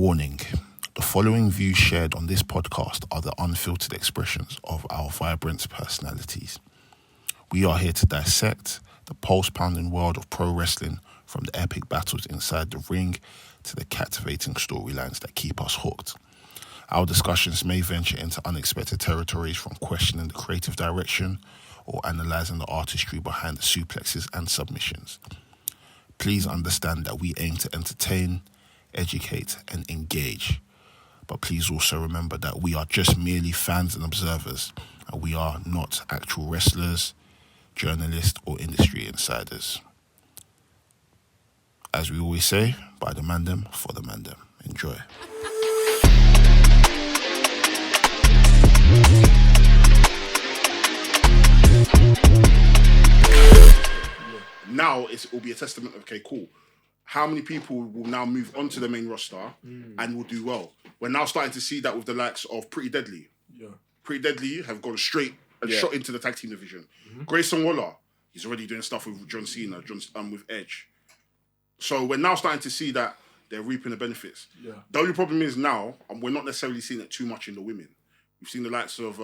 Warning. The following views shared on this podcast are the unfiltered expressions of our vibrant personalities. We are here to dissect the pulse-pounding world of pro wrestling, from the epic battles inside the ring to the captivating storylines that keep us hooked. Our discussions may venture into unexpected territories, from questioning the creative direction or analysing the artistry behind the suplexes and submissions. Please understand that we aim to entertain, educate and engage. But please also remember that we are just merely fans and observers, and we are not actual wrestlers, journalists or industry insiders. As we always say, by the Mandem, for the Mandem. Enjoy. Now it will be a testament of, okay, cool. How many people will now move onto the main roster and will do well? We're now starting to see that with the likes of Pretty Deadly. Yeah. Pretty Deadly have gone straight and shot into the tag team division. Grayson Waller, he's already doing stuff with John Cena, with Edge. So we're now starting to see that they're reaping the benefits. Yeah. The only problem is now, we're not necessarily seeing it too much in the women. We've seen the likes of,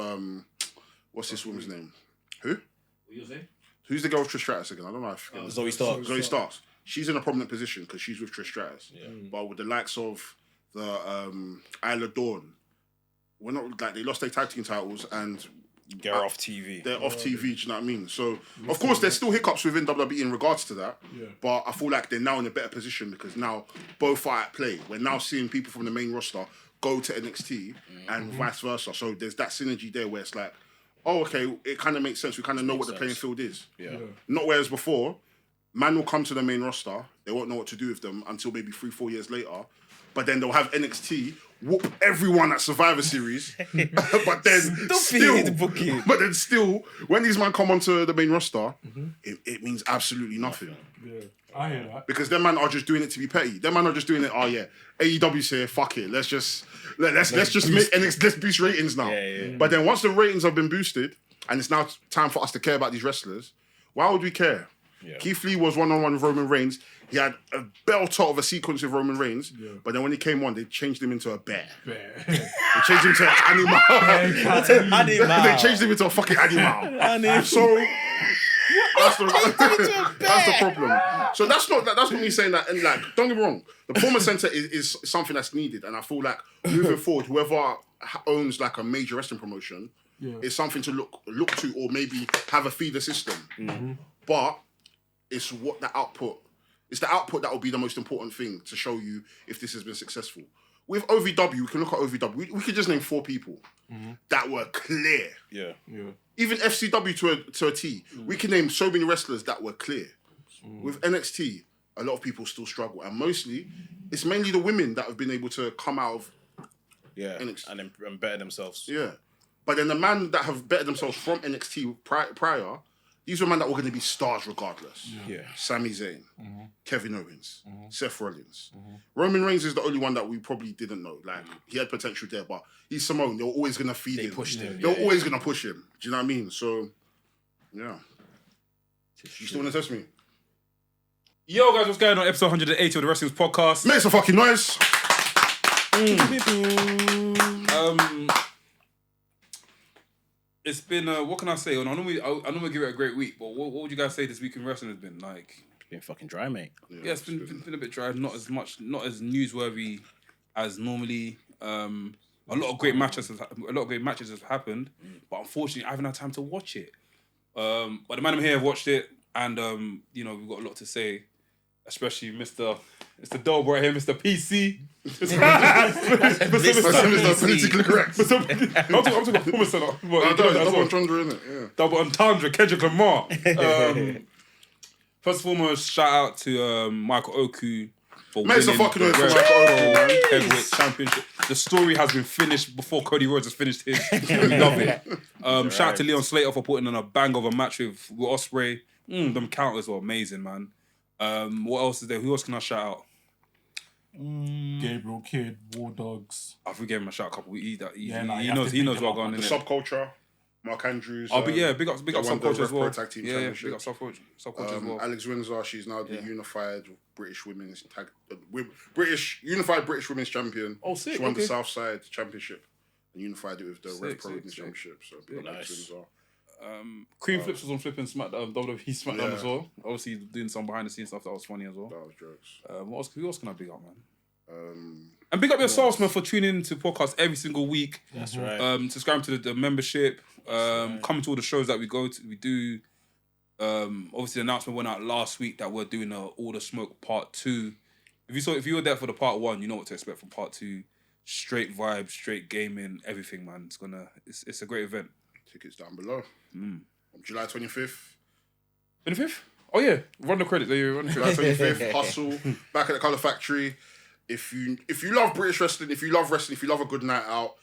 what's this woman's name? Who? What you saying? Who's the girl with Trish Stratus again? I don't know. Zoe Starks. Zoe Starks. She's in a prominent position because she's with Trish Stratus. Yeah. But with the likes of the Isla Dawn, we're not like, they lost their tag team titles and they're off TV. They're off TV. Do you know what I mean? So of course there's still hiccups within WWE in regards to that. Yeah. But I feel like they're now in a better position because now both are at play. We're now seeing people from the main roster go to NXT and vice versa. So there's that synergy there where it's like, oh, okay, it kind of makes sense. We kind of know what the playing field is. Yeah. Not whereas before, man will come to the main roster, they won't know what to do with them until maybe 3-4 years later. But then they'll have NXT whoop everyone at Survivor Series. but then still, when these men come onto the main roster, it means absolutely nothing. Yeah, I hear that. Because them man are just doing it to be petty. Them man are just doing it, oh yeah, AEW's here, fuck it. Let's just make NXT, let's boost ratings now. Yeah. But then once the ratings have been boosted and it's now time for us to care about these wrestlers, why would we care? Yeah. Keith Lee was one-on-one with Roman Reigns. He had a belter of a sequence with Roman Reigns, but then when he came on, they changed him into a bear. They changed him to an animal. They changed him into a fucking animal. So that's the problem. So that's not me saying that. And like, don't get me wrong, the performance center is something that's needed, and I feel like moving forward, whoever owns like a major wrestling promotion is something to look to, or maybe have a feeder system. But it's what the output. It's the output that will be the most important thing to show you if this has been successful. With OVW, we can look at OVW. We could just name 4 people that were clear. Yeah. Even FCW to a T. We can name so many wrestlers that were clear. With NXT, a lot of people still struggle. And mostly, it's mainly the women that have been able to come out of NXT. And better themselves. Yeah. But then the man that have bettered themselves from NXT prior, these were men that were going to be stars regardless. Yeah. Sami Zayn, Kevin Owens, Seth Rollins. Roman Reigns is the only one that we probably didn't know. Like, he had potential there, but he's Simone. They were always going to feed him. They pushed him. They were always going to push him. Do you know what I mean? So, yeah. You still want to test me? Yo, guys, what's going on? Episode 180 of the Wrestling's podcast. Make some fucking noise. It's been, what can I say? I normally give it a great week, but what would you guys say this week in wrestling has been like? It's been fucking dry, mate. Yeah, it's been a bit dry. Not as newsworthy as normally. A lot of great matches have happened, but unfortunately, I haven't had time to watch it. But the man here have watched it, and we've got a lot to say, especially Mr. Delboy right here, Mr. PC. Mr. Politically correct. I'm talking about performance center. Double entendre, innit? Yeah. Double entendre, Kendrick Lamar. First and foremost, shout out to Michael Oku for winning the Heavyweight Championship. The story has been finished before Cody Rhodes has finished his. We love it. Shout out to Leon Slater for putting on a bang of a match with Ospreay. Them counters were amazing, man. What else is there? Who else can I shout out? Gabriel Kidd, War Dogs. I gave him a shout a couple. He knows what going in. The Subculture. Mark Andrews. Oh, but yeah, big up Subculture as well. Tag Team Yeah, Championship. big up Subculture as well. Alex Windsor, she's now the unified British Women's Unified British Women's Champion. Oh, sick. She won the Southside Championship and unified it with the Rev Pro Women's sick. Championship. So big up Alex Windsor. Cream Flips was on flipping WWE SmackDown as well. Obviously doing some behind the scenes stuff that was funny as well. That was jokes. Who else can I big up, man? And big up yourselves, man, for tuning in to podcasts every single week. That's right. Subscribe to the membership. Coming to all the shows that we go to. We do. Obviously, the announcement went out last week that we're doing All the Smoke Part 2. If you were there for the Part 1, you know what to expect from Part 2. Straight vibe, straight gaming, everything, man. It's a great event. Tickets down below. On July 25th. 25th? Oh yeah, run the credits. July 25th, Hustle, back at the Colour Factory. If you love British wrestling, if you love a good night out,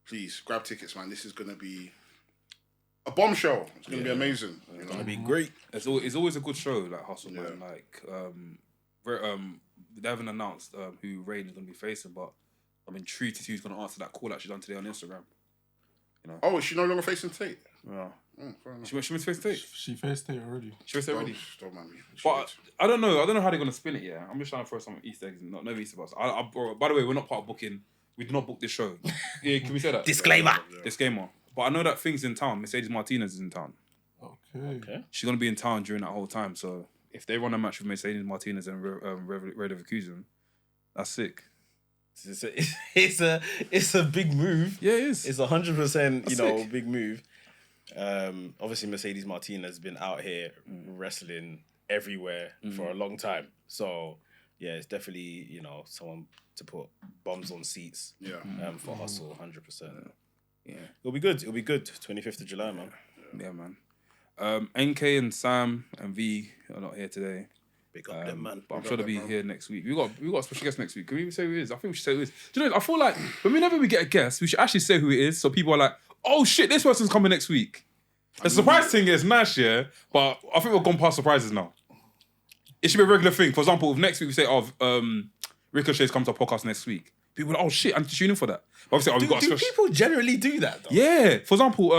please grab tickets, man. This is gonna be a bombshell. It's gonna be amazing. It's gonna be great. It's always a good show, like Hustle, man. Like they haven't announced who Rain is gonna be facing, but I'm intrigued to see who's gonna answer that call that she done today on Instagram. You know? Oh, is she no longer facing Tate? Yeah. She went to face Tate. She faced Tate already. She faced Tate already. Don't mind me. But I don't know. I don't know how they're gonna spin it. Yeah, I'm just trying to throw some Easter eggs. No Easter eggs. By the way, we're not part of booking. We did not book this show. Yeah, can we say that? Disclaimer. Disclaimer. But I know that thing's in town. Mercedes Martinez is in town. Okay. She's gonna be in town during that whole time. So if they run a match with Mercedes Martinez and Red Leverkusen, that's sick. It's a big move. Yeah, it is. It's 100%, sick. big move. Obviously Mercedes Martinez has been out here wrestling everywhere for a long time. So yeah, it's definitely, someone to put bombs on seats. Yeah. For Hustle, 100%. Yeah. It'll be good. 25th of July, man. Yeah, man. NK and Sam and V are not here today. Big up them, man. But I'm sure they'll be here next week. We got a special guest next week. Can we say who it is? I think we should say who it is. Do you know, I feel like whenever we get a guest, we should actually say who it is so people are like, oh shit, this person's coming next week. The surprise thing is nice, yeah, but I think we've gone past surprises now. It should be a regular thing. For example, if next week we say, Ricochet's come to our podcast next week, people are like, oh shit, I need to tune in for that. But obviously, we've got a do special... people generally do that, though? Yeah. For example,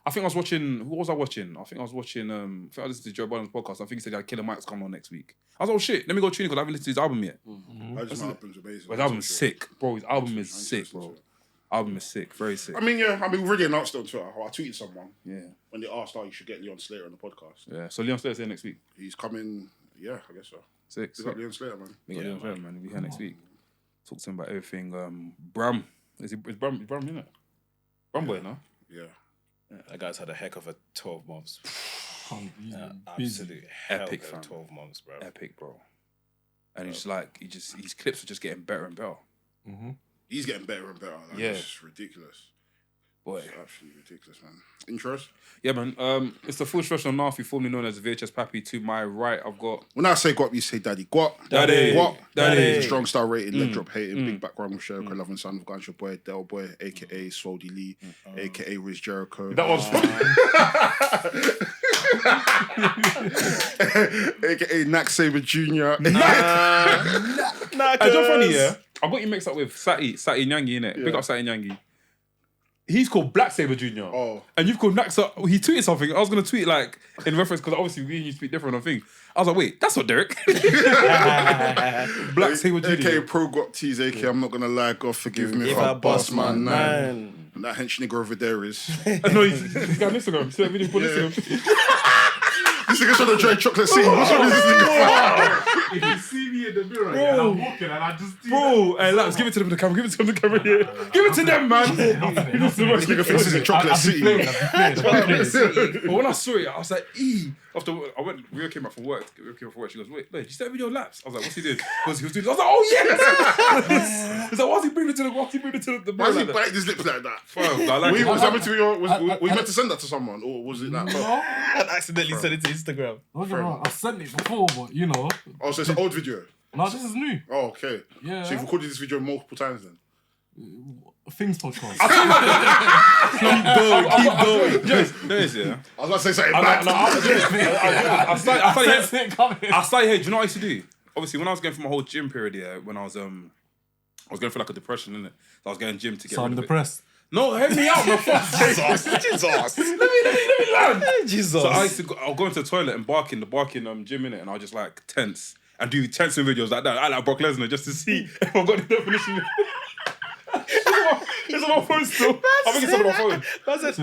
I think I was watching... Who was I watching? I think I listened to Joe Biden's podcast. I think he said that Killer Mike's coming on next week. I was like, oh shit, let me go tune in because I haven't listened to his album yet. My album's amazing. His album's sick. Bro, his album is sick, bro. Album is sick, very sick. I mean, we already announced it on Twitter. I tweeted someone. Yeah. When they asked, you should get Leon Slater on the podcast. Yeah, so Leon Slater's here next week. He's coming, I guess so. Sick. He's got Leon Slater, man. Leon Slater, man. He'll be here next week. Talk to him about everything. Bram. Is Bram in it? Bram boy, no? Yeah. That guy's had a heck of a 12 months. Absolute epic, fam. 12 months, bro. Epic, bro. And it's like, his clips are just getting better and better. Mm-hmm. He's getting better and better. Like, yeah. It's ridiculous. Boy. It's absolutely ridiculous, man. Intros? Yeah, man. It's the full stretch on Nafi, formerly known as VHS Pappy. To my right, I've got... When I say guap, you say daddy. Guap. Daddy. Guap. Daddy. Strong star rating, leg drop hating, big background with Jericho, loving son of Guns, your boy, Delboy, a.k.a. Swoldy Lee, a.k.a. Riz Jericho. That was... a.k.a. Knack Saber Jr. It's just funny, yeah? I got you mixed up with Sati Nyangi, innit? Big up Sati Nyangi. He's called Black Saber Jr. Oh. And you've called Naxa. He tweeted something. I was going to tweet like in reference because obviously we and you speak different on things. I was like, wait, that's not Derek. Black Saber Jr. A.k.a. Pro Guap Tees, a.k.a. I'm not going to lie, God forgive me if I bust my nine. And that hench nigga over there is... No, he's got Instagram. See that video on Instagram? This nigga's trying to try chocolate scene. What's wrong with this nigga? If you see me in the mirror, and I'm walking and I just do hey, Lance, give it to them in the camera. Give it to them in the camera here. Give it to them, man. This nigga thinks he's in Chocolate City. But when I saw it, I was like, After Rio came back from work. She goes, wait, did you start video laps? I was like, what's he doing? Because he was doing. I was like, oh yes. He's like, why's he bringing it to the? Why is he biting his lips like that? Fam, we meant to send that to someone, or was it that? I accidentally sent it to Instagram. I sent it before, but Oh, so it's an old video. No, this is new. Oh, okay. Yeah. So you've recorded this video multiple times then. Things podcast. Keep going. There's, yeah. I was about to say something bad. I started here. Do you know what I used to do? Obviously, when I was going through my whole gym period, yeah, when I was going through like a depression, innit? So I was going gym to get So rid I'm of depressed. it. No, help me out, man. Jesus. Let me land. Jesus. So I'll go into the toilet and bark in the gym in it, and I'll just like tense and do tensing videos like that. I like Brock Lesnar just to see if I've got the definition. It's on my phone still. I think it's on my phone. I used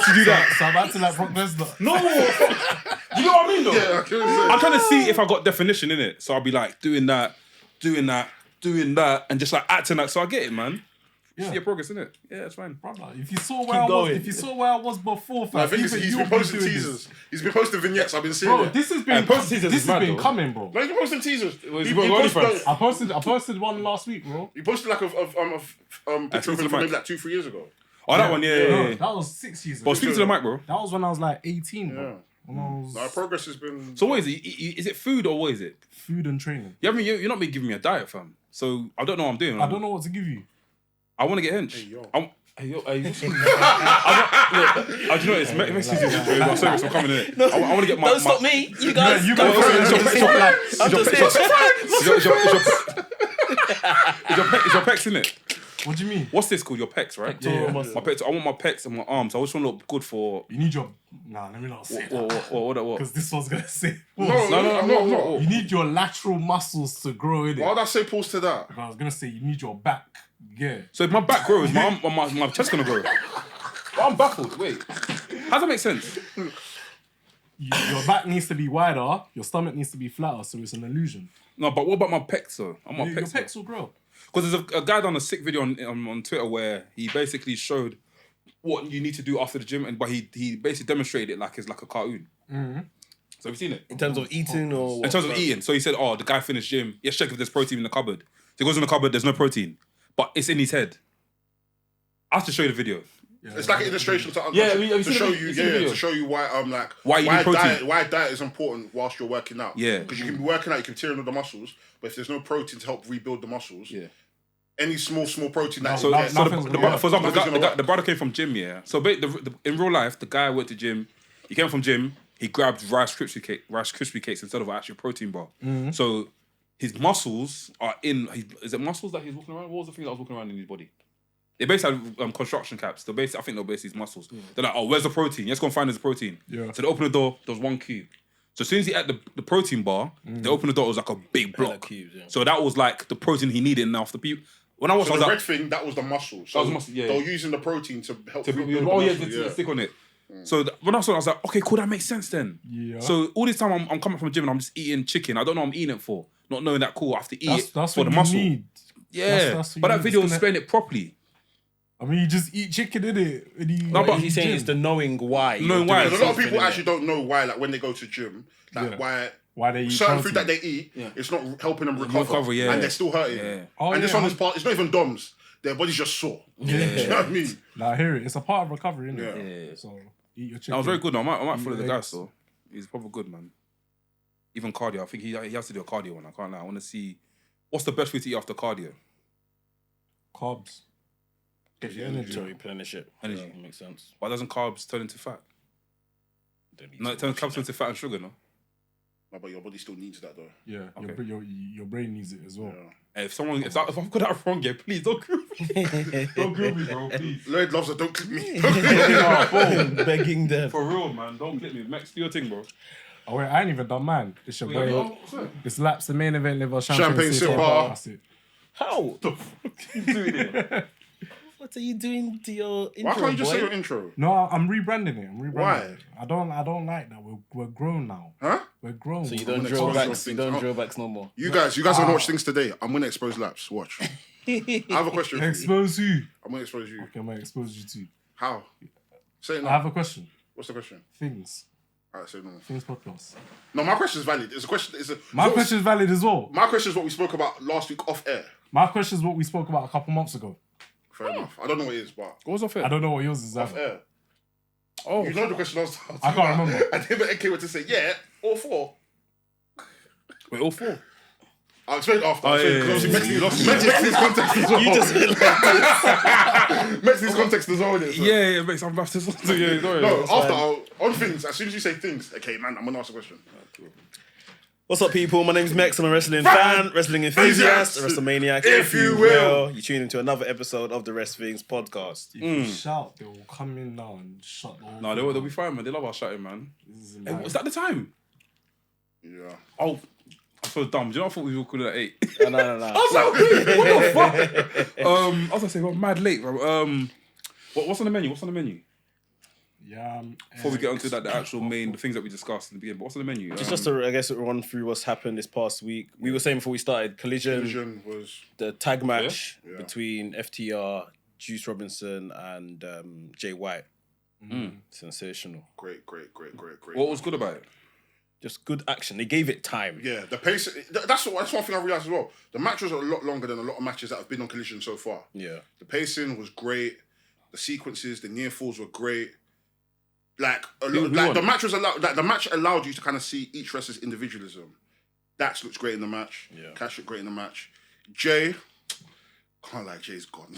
to do that. So I'm acting like Brock Lesnar. No, you know what I mean though. Yeah, I'm trying to see if I got definition in it. So I'll be like doing that, and just like acting like. So I get it, man. Yeah. See your progress in it. Yeah, it's fine. Brother, if you saw where I was before, fam, I think he's been posting teasers. He's been posting vignettes. I've been seeing Bro, it. this has been coming, bro. No, he's been posting teasers. I posted one last week, bro. He posted like a picture from maybe like 2-3 years ago. Oh, that one, yeah. That was 6 years ago. But speak to the mic, bro. That was when I was like 18, bro. Yeah. When I was No, progress has been. So what is it? Is it food or what is it? food and training. You're not been giving me a diet, fam. So I don't know what I'm doing. I don't know what to give you. I want to get hench. Hey, yo. Do you know what? It's Mexican season. I'm serious. I'm coming in it. I want to get my. Don't stop me. You guys. You go first. I'm just here. Is your pecs in it? What do you mean? What's this called? Your pecs, right? Yeah. My pecs. I want my pecs and my arms. I just want to look good for. You need your. Nah, let me not say that. What? Because this one's gonna say. No. You need your lateral muscles to grow in it. Why would I say pause to that? I was gonna say you need your back. Yeah. So if my back grows, my chest gonna grow. But I'm baffled. Wait, how does that make sense? Your back needs to be wider. Your stomach needs to be flatter, so it's an illusion. No, but what about my pecs though? Your pecs will grow. Because there's a guy done a sick video on Twitter where he basically showed what you need to do after the gym, but he basically demonstrated it like it's like a cartoon. Mm-hmm. So have you seen it? In terms of eating or what? In terms of eating. So he said, the guy finished gym. Yes, check if there's protein in the cupboard. So he goes in the cupboard, there's no protein. But it's in his head. I have to show you the video. Yeah, it's like an illustration to show you why why diet is important whilst you're working out. Yeah. Because you can be working out, you can tear into the muscles, but if there's no protein to help rebuild the muscles, any small protein that for example, the brother came from gym, yeah. So in real life, the guy went to gym. He came from gym. He grabbed Rice Krispie cakes instead of an actual protein bar. Mm-hmm. So his muscles are in. Is it muscles that he's walking around? What was the thing that was walking around in his body? They basically have construction caps. I think they'll base his muscles. Yeah. They're like, where's the protein? Let's go and find his protein. Yeah. So they open the door. There was one cube. So as soon as he had the protein bar, they opened the door. It was like a big block. Cubes, yeah. So that was like the protein he needed. Now for the people. When I watched, the red thing, that was the muscle. So that was muscle. Yeah. They were using the protein to help. To stick on it. So when I saw it, I was like, okay, cool, that makes sense then. Yeah. So all this time I'm coming from the gym and I'm just eating chicken. I don't know what I'm eating it for. Not knowing that, cool, I have to eat it for the muscle. Need. Yeah. That's but that video explained it properly. I mean, you just eat chicken, innit? No, but he's saying it's the knowing why. Knowing why. A lot of people actually don't know why, like when they go to gym, like why they eat certain food that they eat, it's not helping them recover, and they're still hurting. Yeah. And this one is part. It's not even DOMs. Their body's just sore. Yeah. Do you know what I mean? Like, I hear it. It's a part of recovery, isn't it? Yeah. So eat your chicken. That was very good. I might follow the guy. So he's probably good, man. Even cardio. I think he has to do a cardio one. I can't lie. I want to see what's the best food to eat after cardio. Carbs. Gives you energy. To replenish it. Energy. Yeah, makes sense. Why doesn't carbs turn into fat? No, it turns carbs into fat and sugar, no? No, but your body still needs that though. Yeah, okay. your brain needs it as well. Yeah. If I've got that wrong, please don't group me. Don't group me, bro, please. Lloyd loves it, don't clip me. Begging them. For real, man, don't clip me. Max, do your thing, bro. Oh wait, I ain't even done mine. It's your boy. It's Laps, the main event liver, champagne sipper. That's it. How? The fuck are you doing it? What are you doing to your intro? Why can't you just say your intro? No, I'm rebranding it. Why? I don't like that. We're grown now. Huh? We're grown. So you don't drill backs. You don't drill backs no more. You guys don't watch things today. I'm gonna expose Laps. Watch. I have a question. Expose you. I'm gonna expose you. Okay, I'm gonna expose you too. How? Say it now. I have a question. What's the question? Things. Alright, say no. Things podcast. No, my question is valid. It's a question. My question is valid as well. My question is what we spoke about last week off air. My question is what we spoke about a couple months ago. Fair enough. I don't know what it is, but what was off air? I don't know what yours is. Off air. Oh, you know the question last time. I can't remember. I think NK went to say all four. Wait, all four? I'll explain after. Mexi's context as well. You just feel like Mexi's context as well. Yeah, makes I'm about to No, after on things. As soon as you say things, okay, man, I'm gonna ask a question. Cool. What's up, people? My name's Mex. I'm a wrestling fan, wrestling enthusiast, a WrestleManiac, if you will. You tune into another episode of the WRESTHINGS podcast. If you shout, they will come in now and shut the whole No, they'll be fine, man. They love our shouting, man. Hey, was that the time? Yeah. Oh, I'm so dumb. Do you know I thought we were calling it at 8? No. I was like, what the fuck? I was gonna say, we're mad late, bro. What's on the menu? Yeah. Before we get onto that, the actual main, the things that we discussed in the beginning. But what's on the menu? Just to, I guess, run through what's happened this past week. We were saying before we started, Collision was the tag match between FTR, Juice Robinson, and Jay White. Sensational. Great. What was good about it? Just good action. They gave it time. Yeah, the pace. That's one thing I realized as well. The match was a lot longer than a lot of matches that have been on Collision so far. Yeah. The pacing was great. The sequences, the near falls were great. The match was the match allowed you to kind of see each wrestler's individualism. Dax looks great in the match. Yeah. Cash looked great in the match. Jay, can't lie, Jay's gone.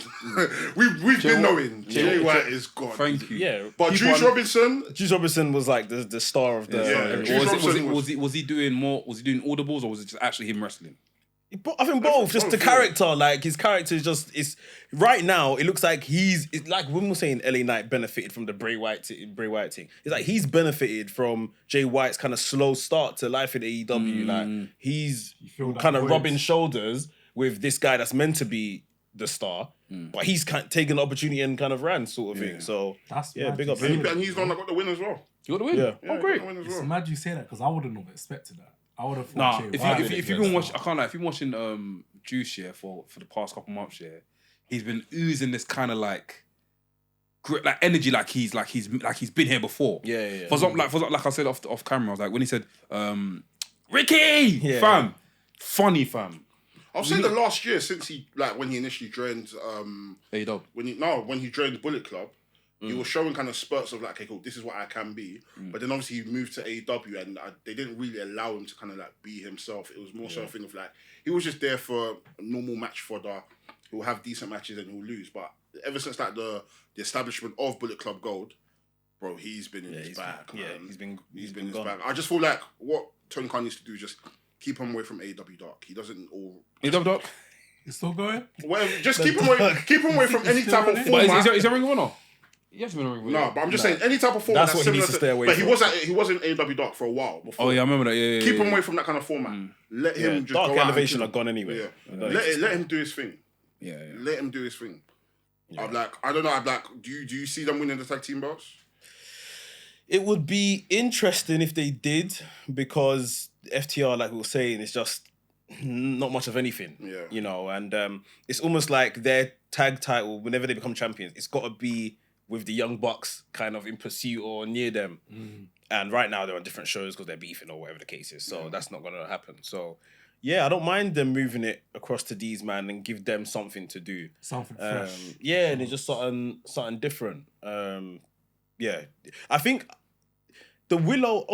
we've been knowing Jay White is gone. Thank you. Yeah, but Juice Robinson was like the star of the. Was he doing more? Was he doing audibles, or was it just actually him wrestling? I think both. Just the character, like his character is just. It's right now. It looks like it's like when we were saying LA Knight benefited from the Bray Wyatt thing. It's like he's benefited from Jay White's kind of slow start to life in AEW. Like he's kind of rubbing shoulders with this guy that's meant to be the star, but he's kind of taken the opportunity and kind of ran sort of thing. So big up him. And he's the one that got the win as well. You got the win? Yeah. Oh, great. It's mad you say that because I wouldn't have expected that. I would have Nah, thought. if you've been watching, I can't lie. If you've been watching Juice for the past couple months, he's been oozing this kind of like energy, like he's been here before. Yeah. For example, like I said off camera, I was like when he said, "Ricky, fam, funny fam." I've said the last year since when he initially joined AEW. When he joined Bullet Club. He was showing kind of spurts of like, okay, cool, this is what I can be. But then obviously he moved to AEW and they didn't really allow him to kind of like be himself. It was more so a thing of like, he was just there for a normal match fodder. He'll have decent matches and he'll lose. But ever since like the establishment of Bullet Club Gold, bro, he's been in his bag. Yeah, he's been in his bag. I just feel like what Tony Khan needs to do is just keep him away from AEW Dark. He doesn't all... AEW Dark? It's still going? Well, just keep him away from any type of format. Is there a Ring of Honor? Yes, no, but I'm just saying any type of format. That's what he needs to stay away from. But he was in AEW Dark for a while before. Oh yeah, I remember that. Yeah. Keep him away from that kind of format. Let him just Dark go Elevation out are gone anyway. Yeah. Let him do his thing. Yeah. Let him do his thing. Yeah. I don't know. Do you see them winning the tag team belts? It would be interesting if they did, because FTR, like we were saying, is just not much of anything. Yeah. You know, and it's almost like their tag title, whenever they become champions, it's got to be with the Young Bucks kind of in pursuit or near them. And right now they're on different shows because they're beefing or whatever the case is. So that's not going to happen. So, yeah, I don't mind them moving it across to these, man, and give them something to do. Something fresh. Yeah, and it's just something different. Yeah. I think Willow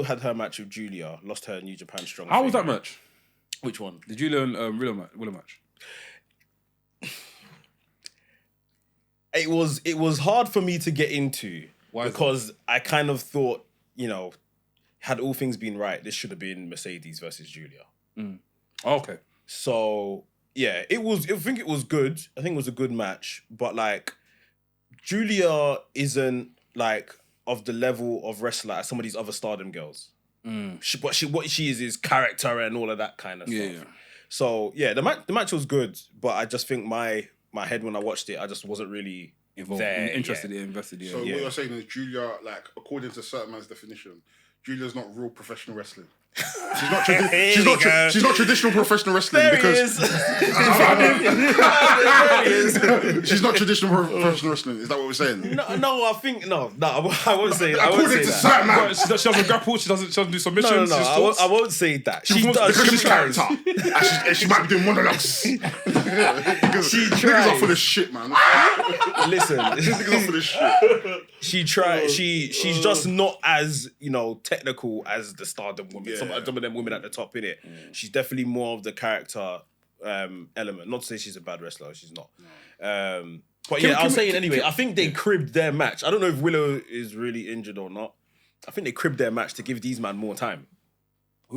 had her match with Julia, lost her New Japan Strong. How was that match? Which one? The Julia and Willow match. It was hard for me to get into. Why? Because I kind of thought, had all things been right, this should have been Mercedes versus Julia. Oh, okay. So yeah, I think it was good. I think it was a good match, but like Julia isn't like of the level of wrestler as some of these other Stardom girls. What she is character and all of that kind of stuff. Yeah. So yeah, the match was good, but I just think my head when I watched it, I just wasn't really involved, invested. So what you're saying is Julia, like according to certain man's definition, Julia's not real professional wrestling. She's not traditional professional wrestling she's not traditional professional wrestling. Is that what we're saying? No, I think no. I won't say. According to certain man, she doesn't grapple. She doesn't do submissions. No. I won't say that. She does. Because she's character. And she might be doing monologues. She tries. Niggas off for this shit, man. Listen, niggas off for this shit. She tried. She's just not as technical as the Stardom women. Yeah. Some of them women at the top, innit? She's definitely more of the character element. Not to say she's a bad wrestler. She's not. But yeah, I was saying anyway. I think they cribbed their match. I don't know if Willow is really injured or not. I think they cribbed their match to give these man more time.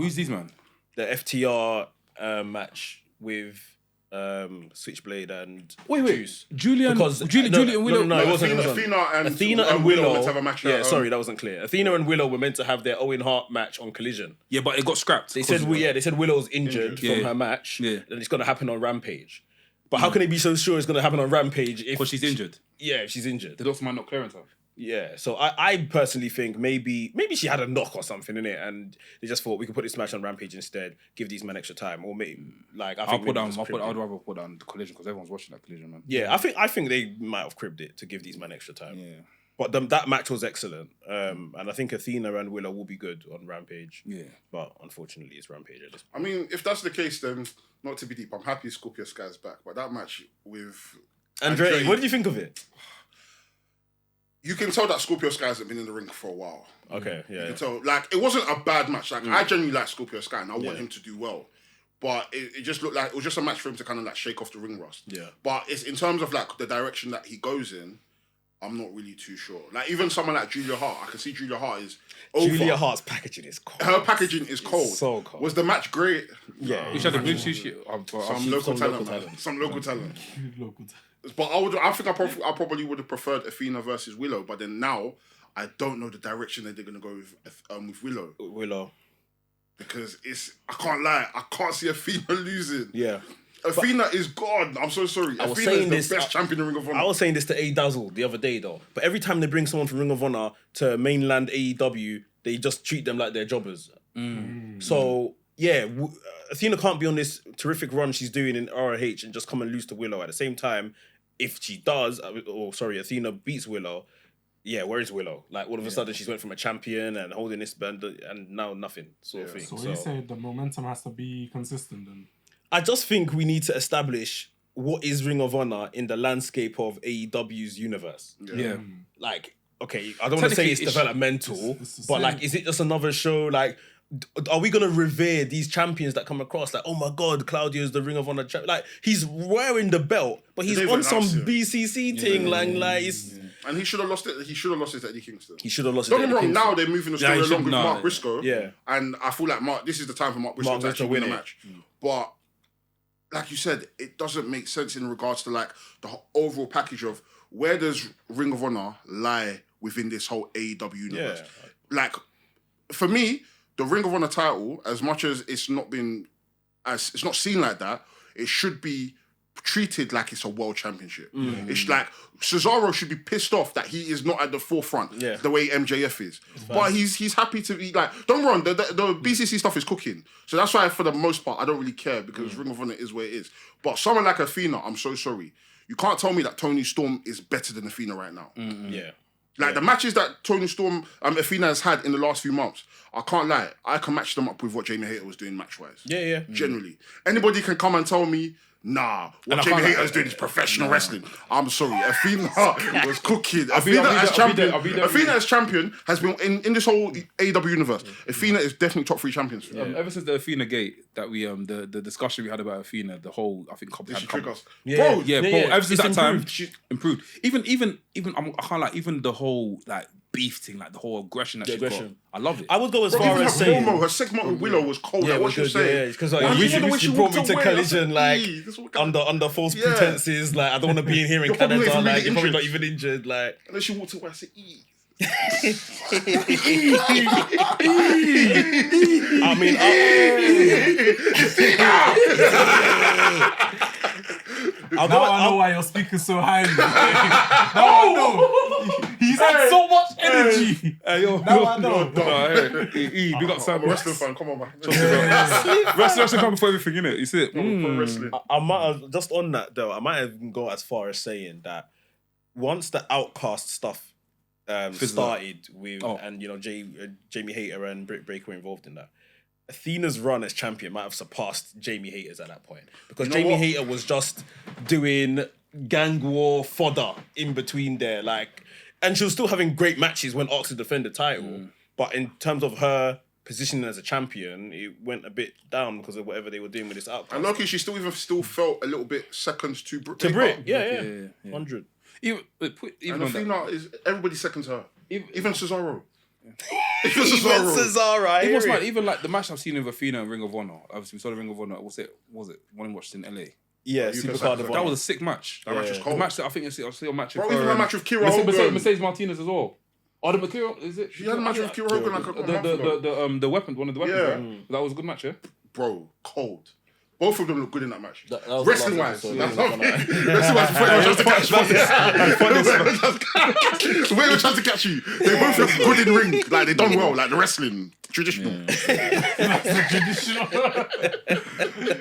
Who's these man? The FTR match with Switchblade and Wait. Juice. Julian and Willow. No, it wasn't. Athena and Willow were meant to have a match. Yeah, sorry, that wasn't clear. Athena and Willow were meant to have their Owen Hart match on Collision. Yeah, but it got scrapped. They said Willow's injured from her match, and it's going to happen on Rampage. But how can they be so sure it's going to happen on Rampage if because she's injured? Yeah, if she's injured. The doctor might not clearance her. Yeah, so I personally think maybe she had a knock or something in it, and they just thought we could put this match on Rampage instead, give these men extra time, or maybe I'd rather put down the Collision because everyone's watching that Collision, man. Yeah, I think they might have cribbed it to give these men extra time. Yeah, but that match was excellent, and I think Athena and Willow will be good on Rampage. Yeah, but unfortunately, it's Rampage at this point. I mean, if that's the case, then not to be deep, I'm happy Scorpio Sky's back, but that match with Andre, what did you think of it? You can tell that Scorpio Sky hasn't been in the ring for a while. Okay, yeah. You can tell, it wasn't a bad match. I genuinely like Scorpio Sky and I want him to do well. But it just looked like it was just a match for him to kind of shake off the ring rust. Yeah. But it's in terms of the direction that he goes in, I'm not really too sure. Even someone like Julia Hart, I can see Julia Hart is over. Julia Hart's packaging is cold. Her packaging is cold. It's so cold. Was the match great? Yeah. You had a blue shit. Some local talent. But I think I probably would have preferred Athena versus Willow. But then now I don't know the direction that they're gonna go with Willow. Willow, because I can't lie, I can't see Athena losing. Yeah. Athena is gone. I'm so sorry. Athena is the best champion in Ring of Honor. I was saying this to A-Dazzle the other day though. But every time they bring someone from Ring of Honor to mainland AEW, they just treat them like they're jobbers. So yeah, Athena can't be on this terrific run she's doing in ROH and just come and lose to Willow. At the same time, if she does, Athena beats Willow, yeah, where is Willow? All of a sudden she's went from a champion and holding this band and now nothing sort of thing. So you say the momentum has to be consistent then? I just think we need to establish what is Ring of Honor in the landscape of AEW's universe. Yeah. Okay, I don't want to say it's developmental, but is it just another show? Are we gonna revere these champions that come across? Oh my God, Claudio's the Ring of Honor champion. He's wearing the belt, but he's on some BCC thing. And he should have lost it. He should have lost it to Eddie Kingston. He should have lost it. Don't get me wrong. Now they're moving the story along with Mark Briscoe. Yeah. And I feel like this is the time for Mark Briscoe to actually win the match. But like you said, it doesn't make sense in regards to the overall package of where does Ring of Honor lie within this whole AEW universe. For me, the Ring of Honor title, as much as it's not seen like that, it should be treated like it's a world championship. It's Cesaro should be pissed off that he is not at the forefront the way MJF is. But he's happy to be don't get me wrong, the BCC stuff is cooking. So that's why for the most part I don't really care because Ring of Honor is where it is. But someone like Athena, I'm so sorry. You can't tell me that Toni Storm is better than Athena right now. Yeah. The matches that Toni Storm Athena has had in the last few months, I can't lie, I can match them up with what Jamie Hayter was doing match-wise. Yeah. Generally. Anybody can come and tell me, nah, what Jamie Hayter is doing is professional wrestling. I'm sorry. Athena was cooking. Athena as champion has been in this whole AEW universe. Athena is definitely top 3 champions. Ever since the Athena gate that we the discussion we had about Athena, the whole I think Did she trick us? Bro, ever since that time she improved. Even I can't even the whole beef thing, the whole aggression that she got. I love it. I would go as far as saying her segment with Willow was cold. What she was saying, because she brought me to Collision under false pretenses. I don't want to be in here in Canada. You're probably not even injured. And then she walked away. I said, I mean, I know why you're speaking so highly. Now I know. He's had so much energy. Now I know. We got Sam. I'm a wrestling fan. Come on, man. Wrestling come before everything, innit? You see it? Wrestling. I might have, just on that though, I might even go as far as saying that once the Outcast stuff started with, and Jamie Hayter and Britt Baker were involved in that, Athena's run as champion might have surpassed Jamie Hayter's at that point. Because Jamie Hayter was just doing gang war fodder in between there. And she was still having great matches when asked to defend the title. But in terms of her positioning as a champion, it went a bit down because of whatever they were doing with this outcast. And lucky she still felt a little bit seconds to Britt. To Britt, yeah. 100. And Athena is everybody's second to her. Even Cesaro. Cesaro. Cesaro. Even what's mad, even like the match I've seen with Athena and Ring of Honor. Obviously, we saw the Ring of Honor. Was it one we watched in LA? Yeah, Supercard of That was a sick match. That match was The cold. match that I think I see a match. Bro, even my match with Kira Hogan. Mercedes Martinez as well. Oh, the Kira, is it? She had a match with Kira Hogan like a month ago. The weapon, one of the weapons. Yeah. Right? That was a good match, yeah. Bro, cold. Both of them look good in that match. That was Wrestling the wise. last That's episode, not Wrestling wise, before anyone tries to catch you. Before anyone tries to catch you, they both look good in ring. Like, they done well. Like, the wrestling. Traditional.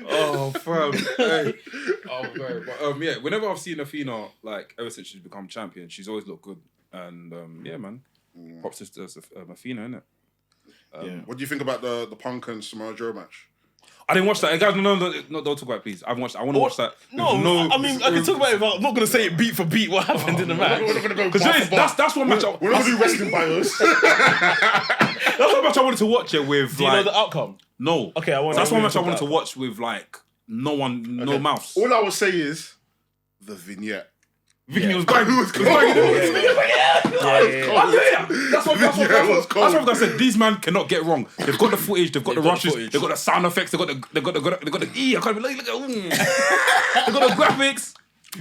Oh, fam. Hey. Oh, man. But, yeah, whenever I've seen Athena, like, ever since she's become champion, she's always looked good. And, yeah, man. Props to Athena, innit? What do you think about the Punk and Samoa Joe match? I didn't watch that. Hey, guys, no, don't talk about it, please. I haven't watched. I want to watch that. No, I mean, I can talk about it, but I'm not going to say it beat for beat what happened in the match. We're not going to go Because that's one match. We're not going to do wrestling bios. That's one match I wanted to watch it with. Do you know the outcome? No. Okay, I want. That's one match I wanted to watch with like no one, no mouse. All I will say is the vignette. Vicky was Bang, going. was cold. That's what I said. These man cannot get wrong. They've got the footage. They've got the rushes. They've got the sound effects. They've got the E. I can't believe. Look at. They've got the graphics.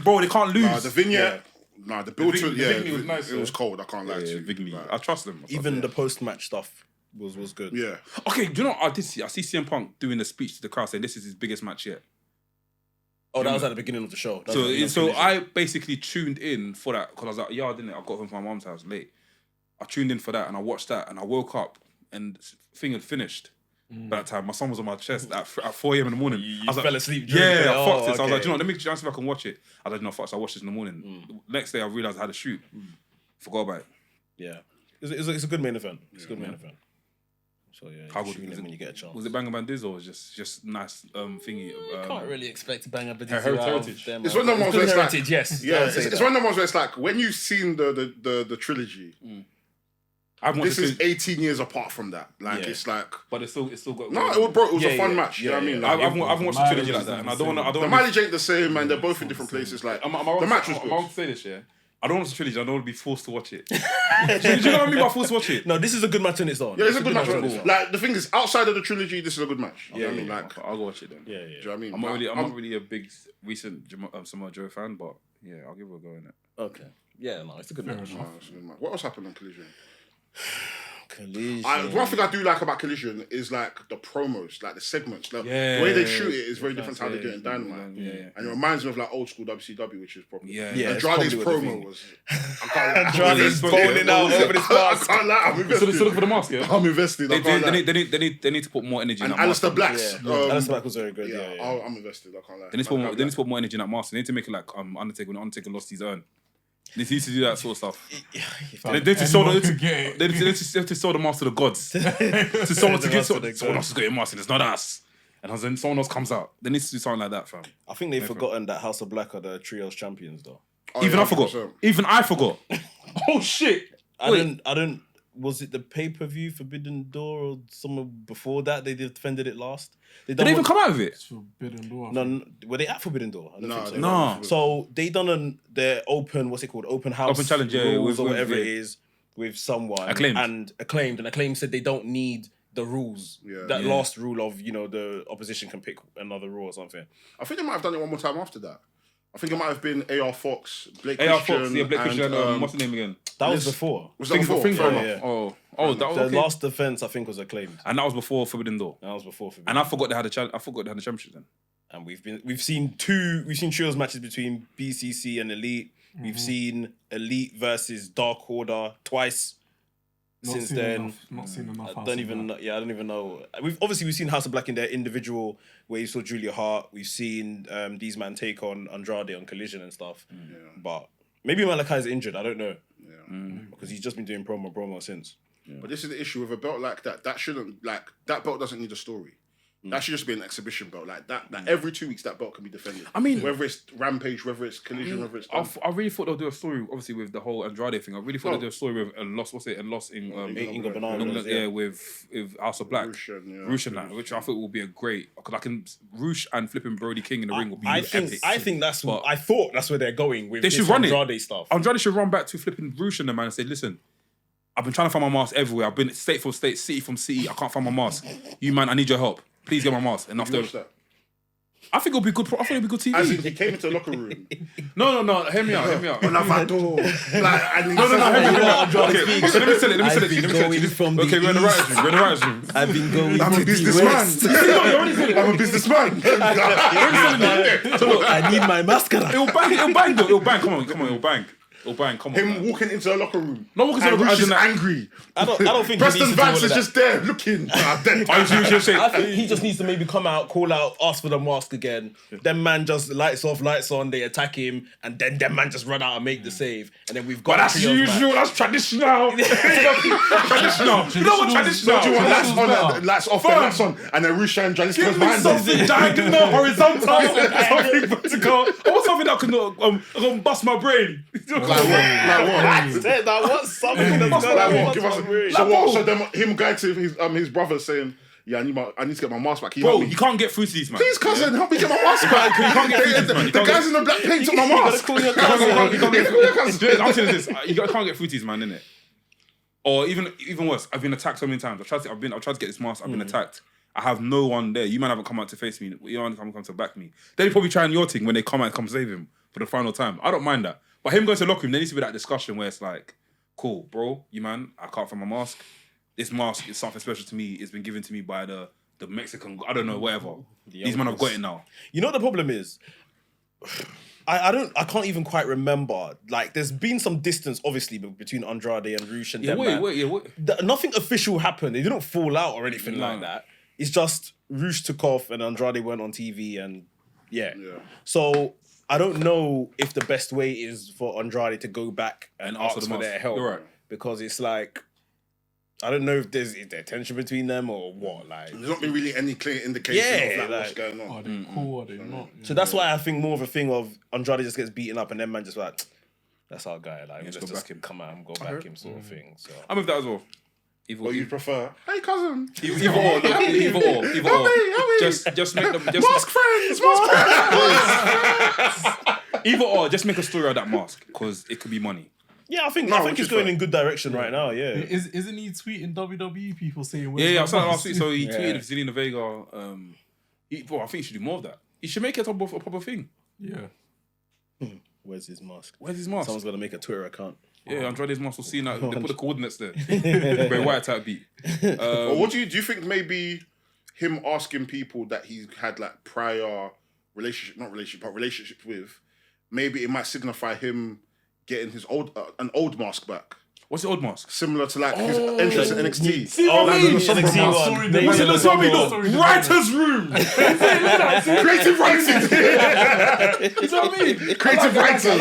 Bro, they can't lose. The vignette. Nah, the build to Vignette was nice, it was cold. I can't lie to you. Vignette. Like, I trust them. Even the post-match stuff was good. yeah. Okay, do you know what I see CM Punk doing the speech to the crowd saying this is his biggest match yet. Oh, that was at the beginning of the show. So I basically tuned in for that because I was like, yeah, I didn't. I got home from my mum's house late. I tuned in for that and I watched that and I woke up and thing had finished. By that time, my son was on my chest at 4 a.m. in the morning. You I was fell like, asleep. Yeah, I fucked it. So I was like, you know, let me try and see if I can watch it. I was like, no, fuck. So I watched this in the morning. Next day, I realized I had a shoot. Forgot about it. Yeah, it's a good main event. It's a good main event. So yeah, How good tune was in it? when you get a chance. Was it Bang Bang Diz or was it just nice thingy? Can't really expect Bang Up heritage. It's one of the ones where it's like, yes. yeah, it's one of the ones where it's like when you've seen the trilogy. This is 18 years apart from that. Like it's like, but it's still got. No, it was a fun match. You know what I mean? Like, I've watched the trilogy like that, and I don't want. The mileage ain't the same, man. They're both in different places. Like the match was good. I'm wrong to say this, yeah. I don't want the trilogy. I don't want to be forced to watch it. Do you know what I mean by forced to watch it? No, this is a good match on its own. Yeah, it's a good match. Like the thing is, outside of the trilogy, this is a good match. You know what I mean? Like, I'll go watch it then. Yeah. do you know what I mean? I'm not really a big recent Samoa Joe fan, but yeah, I'll give it a go in it. Okay. Yeah, no, it's a good match. What else happened on Collision? Collision. One thing I do like about Collision is like the promos, like the segments. Like, the way they shoot it is very different to how they do it in Dynamite. And it reminds me of like old school WCW, which is probably Andrade's promo was. Andrade's phoning out over the stars. I can't lie, I'm invested. So look for the mask, yeah. I'm invested. They need to put more energy. And in that Alistair mask. Black's. Alistair Black was very good. Yeah. I'm invested. I can't lie. They need to put more energy in that mask. They need to make it like Undertaker when Undertaker lost his urn. They need to do that sort of stuff. They need to show the mask to the gods. To someone to get someone else is getting mask and it's not us. And then someone else comes out. They need to do something like that, fam. I think they've forgotten that House of Black are the trios champions though. Even I forgot. Even I forgot. Oh shit! I don't. Was it the pay-per-view Forbidden Door or somewhere before that they defended it last? Did they even come out of it? Forbidden Door. No, were they at Forbidden Door? I don't think so. No. So they done their open, what's it called? Open house. Open challenge, rules or whatever it is with someone. Acclaimed. And Acclaimed said they don't need the rules. That last rule of, the opposition can pick another rule or something. I think they might have done it one more time after that. I think it might have been AR Fox, Blake AR Christian. Fox, Blake Christian. What's the name again? That was before. Was that before? Yeah. Oh, that was the okay. last defense I think was Acclaimed. And that was before Forbidden Door. That was before Forbidden. And I forgot they had the championship then. And we've seen trios matches between BCC and Elite. We've seen Elite versus Dark Order twice. Since then, not seen enough. I don't even know. We've seen House of Black in their individual where you saw Julia Hart. We've seen these men take on Andrade on Collision and stuff. But maybe Malakai's injured. I don't know. Because he's just been doing promo since. But this is the issue with a belt like that. That belt doesn't need a story. That should just be an exhibition belt. Like that every 2 weeks that belt can be defended. I mean, whether it's Rampage, whether it's Collision, whether it's I really thought they'll do a story, obviously with the whole Andrade thing. I really thought they'll do a story with a loss. What's it? A loss in Ingo Bernardo. with House of Black, Roosh and that, which I thought will be a great. Because I can Roosh and flipping Brody King in the ring will be epic. I think that's what I thought. That's where they're going with. They should run Andrade stuff. Andrade should run back to flipping Roosh and the man and say, listen. I've been trying to find my mask everywhere. I've been state from state, city from city. I can't find my mask. You man, I need your help. Please get my mask. And after, I think it'll be good. I think it'll be good TV. As in, he came into the locker room. No. Hear me out. On Lavado. Okay, so let me tell it. Okay, we're in the writers' room. I've been going I'm to a the businessman. West. I'm a businessman. I need my mascara. It'll bang. Come on, it'll bang. Come on. Him walking into a locker room. Not walking into the locker room. He's angry. I don't think Preston he needs to do all Vance of is that. just there looking. I think he just needs to maybe come out, call out, ask for the mask again. Then man just lights off, lights on, they attack him, and then them man just run out and make the save. And then we've got. But that's usual. That's traditional. Traditional. You know what traditional? Do you want lights on, lights off, then lights on, and then Rusha and Janice goes behind them. Something diagonal, horizontal, something vertical. I want something that can bust my brain. Like what? I said that was something that's So then him going to his brother saying, "Yeah, I need to get my mask back." Bro, you can't get through to these man. Please, cousin, help me get my mask back. You can't get through to these man. The guys in the black paint took my mask. call your cousin. I'm saying this. You can't get through to these man, innit? Or even worse, I've been attacked so many times. I've tried to get this mask. I've been attacked. I have no one there. You man haven't come out to face me. You haven't come to back me. They're probably trying your thing when they come out and come save him for the final time. I don't mind that. But him going to the locker room, there needs to be that discussion where it's like, cool, bro, you man, I can't find my mask. This mask is something special to me. It's been given to me by the Mexican, I don't know, whatever. These men have got it now. You know what the problem is? I can't even quite remember. Like, there's been some distance, obviously, between Andrade and Rush and them. Wait. Nothing official happened. They didn't fall out or anything like that. It's just Rush took off and Andrade went on TV and yeah. So I don't know if the best way is for Andrade to go back and ask for their help. You're right. Because it's like, I don't know if is there tension between them or what. Like, There's not been really any clear indication of what's going on. Are they cool? Are they not? so that's why I think more of a thing of Andrade just gets beaten up and then man just like, that's our guy. Like, let's go just back him. come out and go back him sort of thing. So I'm with that as well. What you prefer? Hey, cousin. Either or. Just make them. Mask friends. Either or, just make a story of that mask because it could be money. yeah, I think it's going in good direction right now. Yeah, Isn't he tweeting WWE people saying? Yeah, I saw that last week. So he tweeted Zelina Vega. I think he should do more of that. He should make it a proper thing. Yeah. Where's his mask? Someone's gonna make a Twitter account. Yeah, Andrade's mask will see now. They put the coordinates there. Very white type beat. Or what do you think? Maybe him asking people that he's had like prior relationships with. Maybe it might signify him getting his an old mask back. What's the old mask? Similar to like his entrance in NXT. See what I mean? Writer's room. Creative writing. You know what I mean? Creative writing.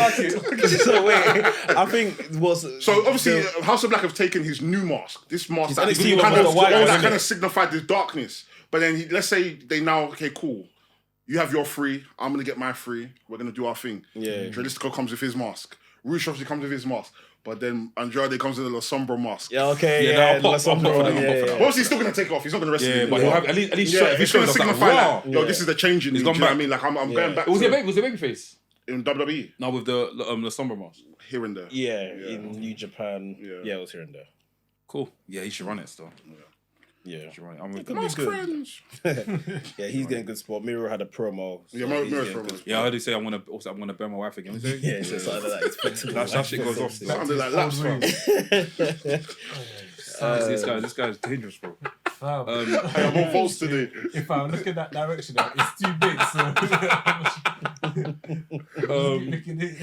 So wait, I think So obviously, House of Black have taken his new mask. This mask that NXT one was the white one, kind of signified this darkness. But then let's say they now, okay, cool. You have your free. I'm gonna get my free. We're gonna do our thing. Yeah. Realistico comes with his mask. Rush obviously comes with his mask. But then Andrade comes with a La Sombra mask. Yeah, okay, Yeah, La I'll pop for that. Obviously, he's still gonna take off. He's not gonna wrestle. Yeah, but he'll have at least If it's gonna signify like, like, yo, this is the change in me. He's gone Do you know what I back. mean? Like I'm going back. Was to it babyface? in WWE No, with the somber mask. here and there. Yeah, in New Japan. Yeah. Yeah, it was here and there. Cool. Yeah, he should run it still. Yeah. He should run it. I'm with Mask friends. Yeah, he's getting good spot. Miro had a promo. So Yeah, Miro's he's getting promo. good spot. Yeah, I heard he say I'm gonna burn my wife again. Yeah, it's just like that. It's flexible. That shit goes off. Something like laps, fam. This guy's dangerous, bro. Fam. Hey, I'm on Volts today. If I look at that direction, it's too big. So looking at it.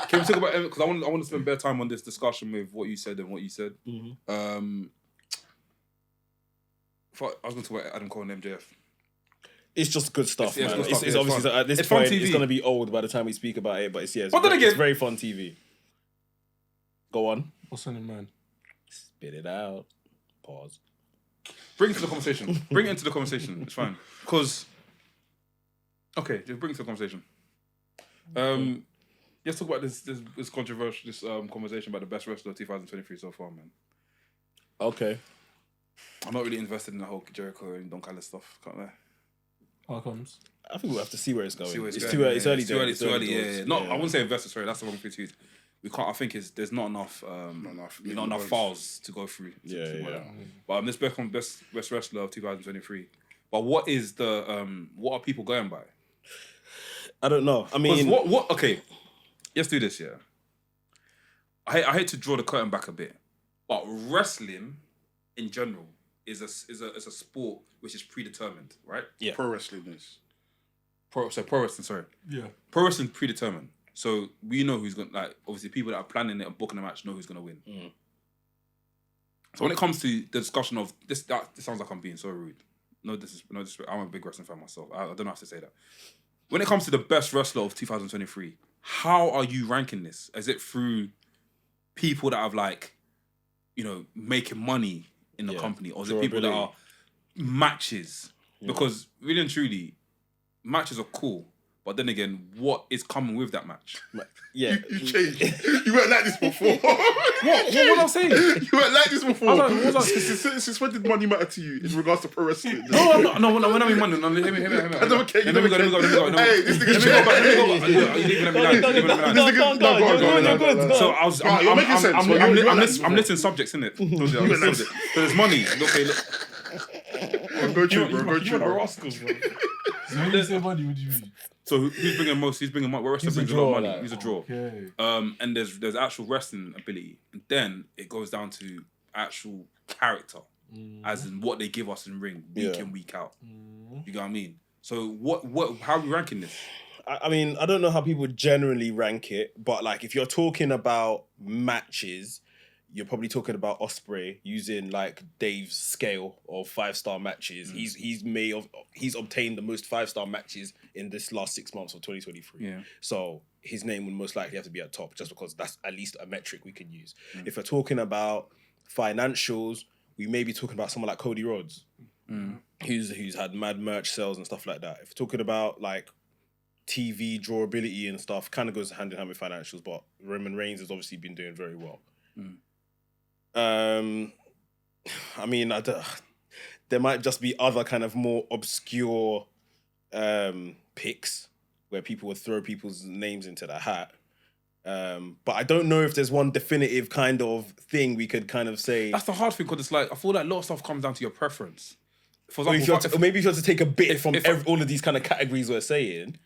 Can we talk about because I want to spend better time on this discussion with what you said and what you said. I was going to talk about Adam Cole and MJF. It's just good stuff, It's man. good It's, stuff. it's Yeah, obviously fun. at this It's fun point TV. it's gonna be old by the time we speak about it, but it's But then again- it's very fun TV. Go on, What's on your mind? spit it out. Pause. Bring it to the conversation. Bring it into the conversation. It's fine. Because, okay, just bring it to the conversation. Let's talk about this controversial conversation about the best wrestler of 2023 so far, man. Okay. I'm not really invested in the whole Jericho and Don Callis stuff. Can't lie. How comes? I think we'll have to see where it's going. See where It's going. too early. It's Yeah, early. It's too early. days. Yeah. No, I wouldn't say invested. Sorry, that's the wrong thing to use. we can't. I think there's not enough not enough files to go through. But this best wrestler of 2023. But what is what are people going by? I don't know. I mean, what? Okay, let's do this. Yeah, I hate to draw the curtain back a bit, but wrestling in general is a sport which is predetermined, right? Yeah. Pro wrestling is. Pro wrestling, sorry. Yeah. Pro wrestling predetermined. So we know who's going to, like, obviously people that are planning it and booking the match know who's going to win. Mm. So when it comes to the discussion of this sounds like I'm being so rude. No, I'm a big wrestling fan myself. I don't have to say that. When it comes to the best wrestler of 2023, how are you ranking this? Is it through people that have, like, you know, making money in the company, or is it people that are matches? Because really and truly, matches are cool, but then again, what is coming with that match? Yeah, you changed. You weren't like this before. What was I saying? You weren't like this before. What was I Since when did money matter to you in regards to pro wrestling? No, I'm not. No, when I mean money, no, let me. I never care. Let me go. Hey, this nigga's changed. So I was. You're making sense. I'm listing subjects, innit? So there's money. Okay, look. Go true, bro. Go true, bro. So when you say money, what do you mean? So who's bringing most? He's bringing money. Wrestler brings a lot of money. He's a draw. Okay. And there's actual wrestling ability. And then it goes down to actual character, as in what they give us in ring week in, week out. You know what I mean? So how are we ranking this? I mean, I don't know how people generally rank it, but like if you're talking about matches, you're probably talking about Ospreay using like Dave's scale of 5-star matches. He's obtained the most 5-star matches in this last 6 months of 2023. Yeah. So his name would most likely have to be at top, just because that's at least a metric we can use. If we're talking about financials, we may be talking about someone like Cody Rhodes, who's had mad merch sales and stuff like that. If we're talking about like TV drawability and stuff, kind of goes hand in hand with financials, but Roman Reigns has obviously been doing very well. I mean, there might just be other kind of more obscure picks where people would throw people's names into the hat. But I don't know if there's one definitive kind of thing we could kind of say. That's the hard thing, because it's like, I feel like a lot of stuff comes down to your preference. For Or example, maybe if you have to take a bit from all of these kind of categories we're saying.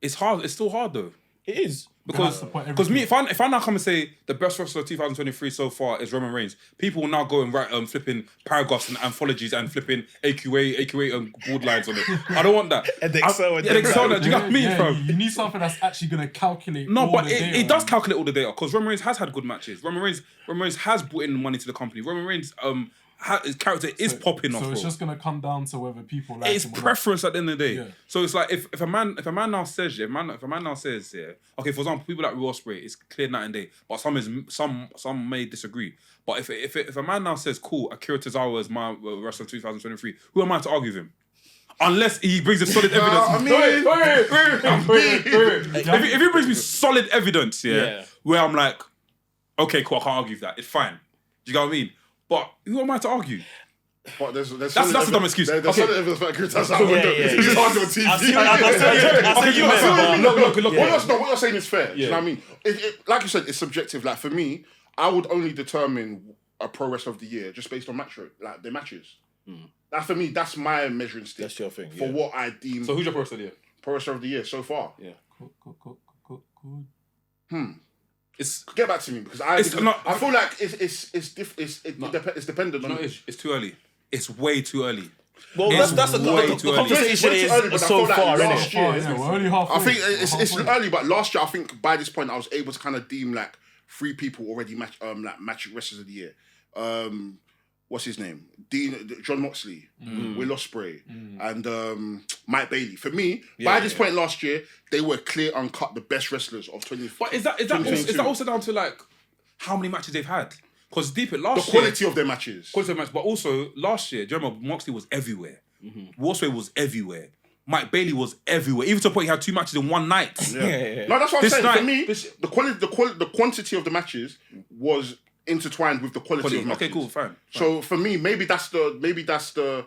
it's hard. It's still hard though. It is. Because me, if I now come and say the best wrestler of 2023 so far is Roman Reigns, people will now go and write flipping paragraphs and anthologies and flipping AQA board lines on it. I don't want that. And Excel. Do you know what I mean, bro? You need something that's actually going to calculate. No, all but the data, it does calculate all the data, because Roman Reigns has had good matches. Roman Reigns has brought in money to the company. Roman Reigns his character is popping off. So it's bro. just going to come down to whether people like It's him or not. preference at the end of the day. Yeah. So it's like if a man now says okay, for example, people like Will Ospreay, it's clear night and day, but some may disagree. But if a man now says, cool, Akira Tozawa is my wrestler of 2023, who am I to argue with him? Unless he brings a solid evidence. If he brings me solid evidence, where I'm like, okay, cool, I can't argue with that. It's fine. Do you know what I mean? But who am I to argue? But that's a dumb excuse. There's Okay. solid evidence for Akira Tozawa. It's just hard on TV. Look. What you're saying is fair. Do you know what I mean? Like you said, it's subjective. Like for me, I would only determine a pro wrestler of the year just based on match rate, like the matches. That for me, that's my measuring stick. That's your thing. For what I deem. So who's your pro wrestler of the year? Pro wrestler of the year so far? Yeah. Good. Get back to me, because I feel like it's dependent on. It's too early. It's way too early. Well, It's that's the way too early. conversation It's way too early, but is I so feel like far, last innit? year, We're only halfway. I think it's Halfway. early, but last year I think by this point I was able to kind of deem like 3 people already match wrestlers of the year. What's his name? John Moxley, Will Ospreay, and Mike Bailey. For me, by this point last year, they were clear uncut the best wrestlers of 20. But is that also down to like how many matches they've had? Because deep it last The year, quality of their matches. but also last year, do you remember Moxley was everywhere. Ospreay was everywhere. Mike Bailey was everywhere. Even to the point he had 2 matches in one night. No, that's what I'm saying. For me, the quantity of the matches was intertwined with the quality of matches. Okay, cool, fine. So for me, maybe that's the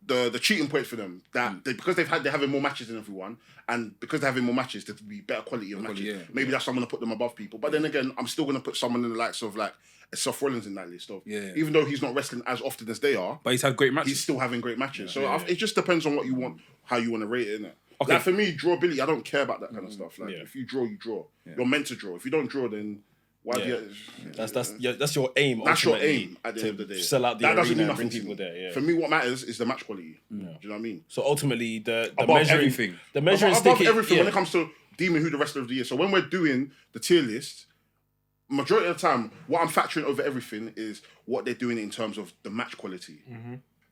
the cheating point for them that because they're having more matches than everyone, and because they're having more matches, there'll be better quality of matches. Maybe that's someone to put them above people. But then again, I'm still gonna put someone in the likes of like Seth Rollins in that list of even though he's not wrestling as often as they are, but he's had great matches. He's still having great matches. It just depends on what you want, how you want to rate it, innit? Okay. Like for me, drawability, I don't care about that kind of stuff. Like if you draw, you draw. You're meant to draw. If you don't draw, then why do you? That's your aim. That's your aim at the end of the day. Sell out the that doesn't arena mean and bring nothing people there. Yeah. For me, what matters is the match quality. Do you know what I mean? So ultimately, the above measuring everything, the measuring above stick everything when it comes to deeming who the wrestler of the year. So when we're doing the tier list, majority of the time, what I'm factoring over everything is what they're doing in terms of the match quality.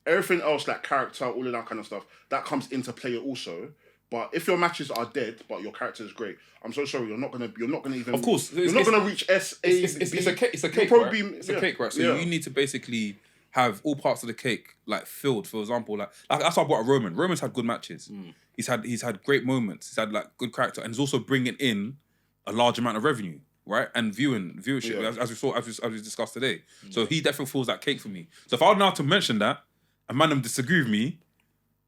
Everything else, like character, all of that kind of stuff, that comes into play also. But if your matches are dead, but your character is great, I'm so sorry, you're not gonna even. Of course, you're not gonna reach S A. It's a cake. It's a cake, right? So you need to basically have all parts of the cake like filled. For example, like that's why I brought Roman. Roman's had good matches. He's had great moments. He's had like good character, and he's also bringing in a large amount of revenue, right? And viewership, as we discussed today. So he definitely fills that cake for me. So if I were now to mention that, and Mandem disagree with me.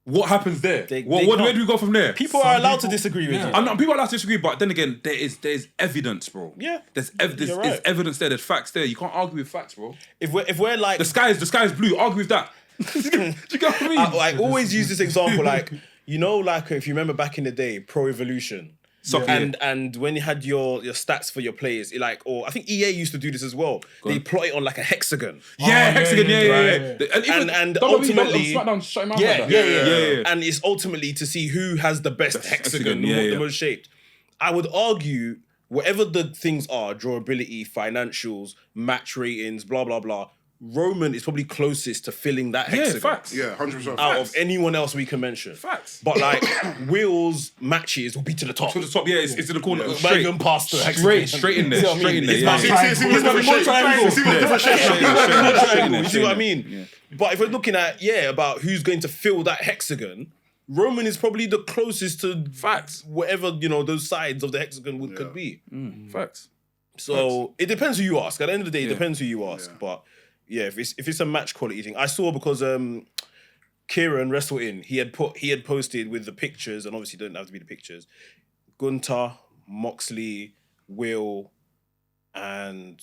What happens there? Where do we go from there? People are allowed to disagree with you. People are allowed to disagree, but then again, there's evidence, bro. Yeah, there's evidence there. There's facts there. You can't argue with facts, bro. If we're like the sky is blue, argue with that. Do you get what I mean? I always use this example, like like if you remember back in the day, Pro Evolution. And when you had your stats for your players, or I think EA used to do this as well. They plot it on like a hexagon. Hexagon, And ultimately, SmackDown shut him out. And it's ultimately to see who has the best hexagon, the most shaped. I would argue whatever the things are, drawability, financials, match ratings, blah blah blah. Roman is probably closest to filling that hexagon. Facts. Yeah, 100%. Out of anyone else we can mention. Facts. But like, Will's matches will be to the top. To the top, it's in the corner. Not even past the hexagon. Straight in there. You see what I mean? But if we're looking at, about who's going to fill that hexagon, Roman is probably the closest to facts, whatever, those sides of the hexagon could be. Facts. So it depends who you ask. At the end of the day, it depends who you ask. But yeah, if it's a match quality thing, I saw because Kieran Wrestle In, he had posted with the pictures, and obviously it doesn't have to be the pictures. Gunter, Moxley, Will, and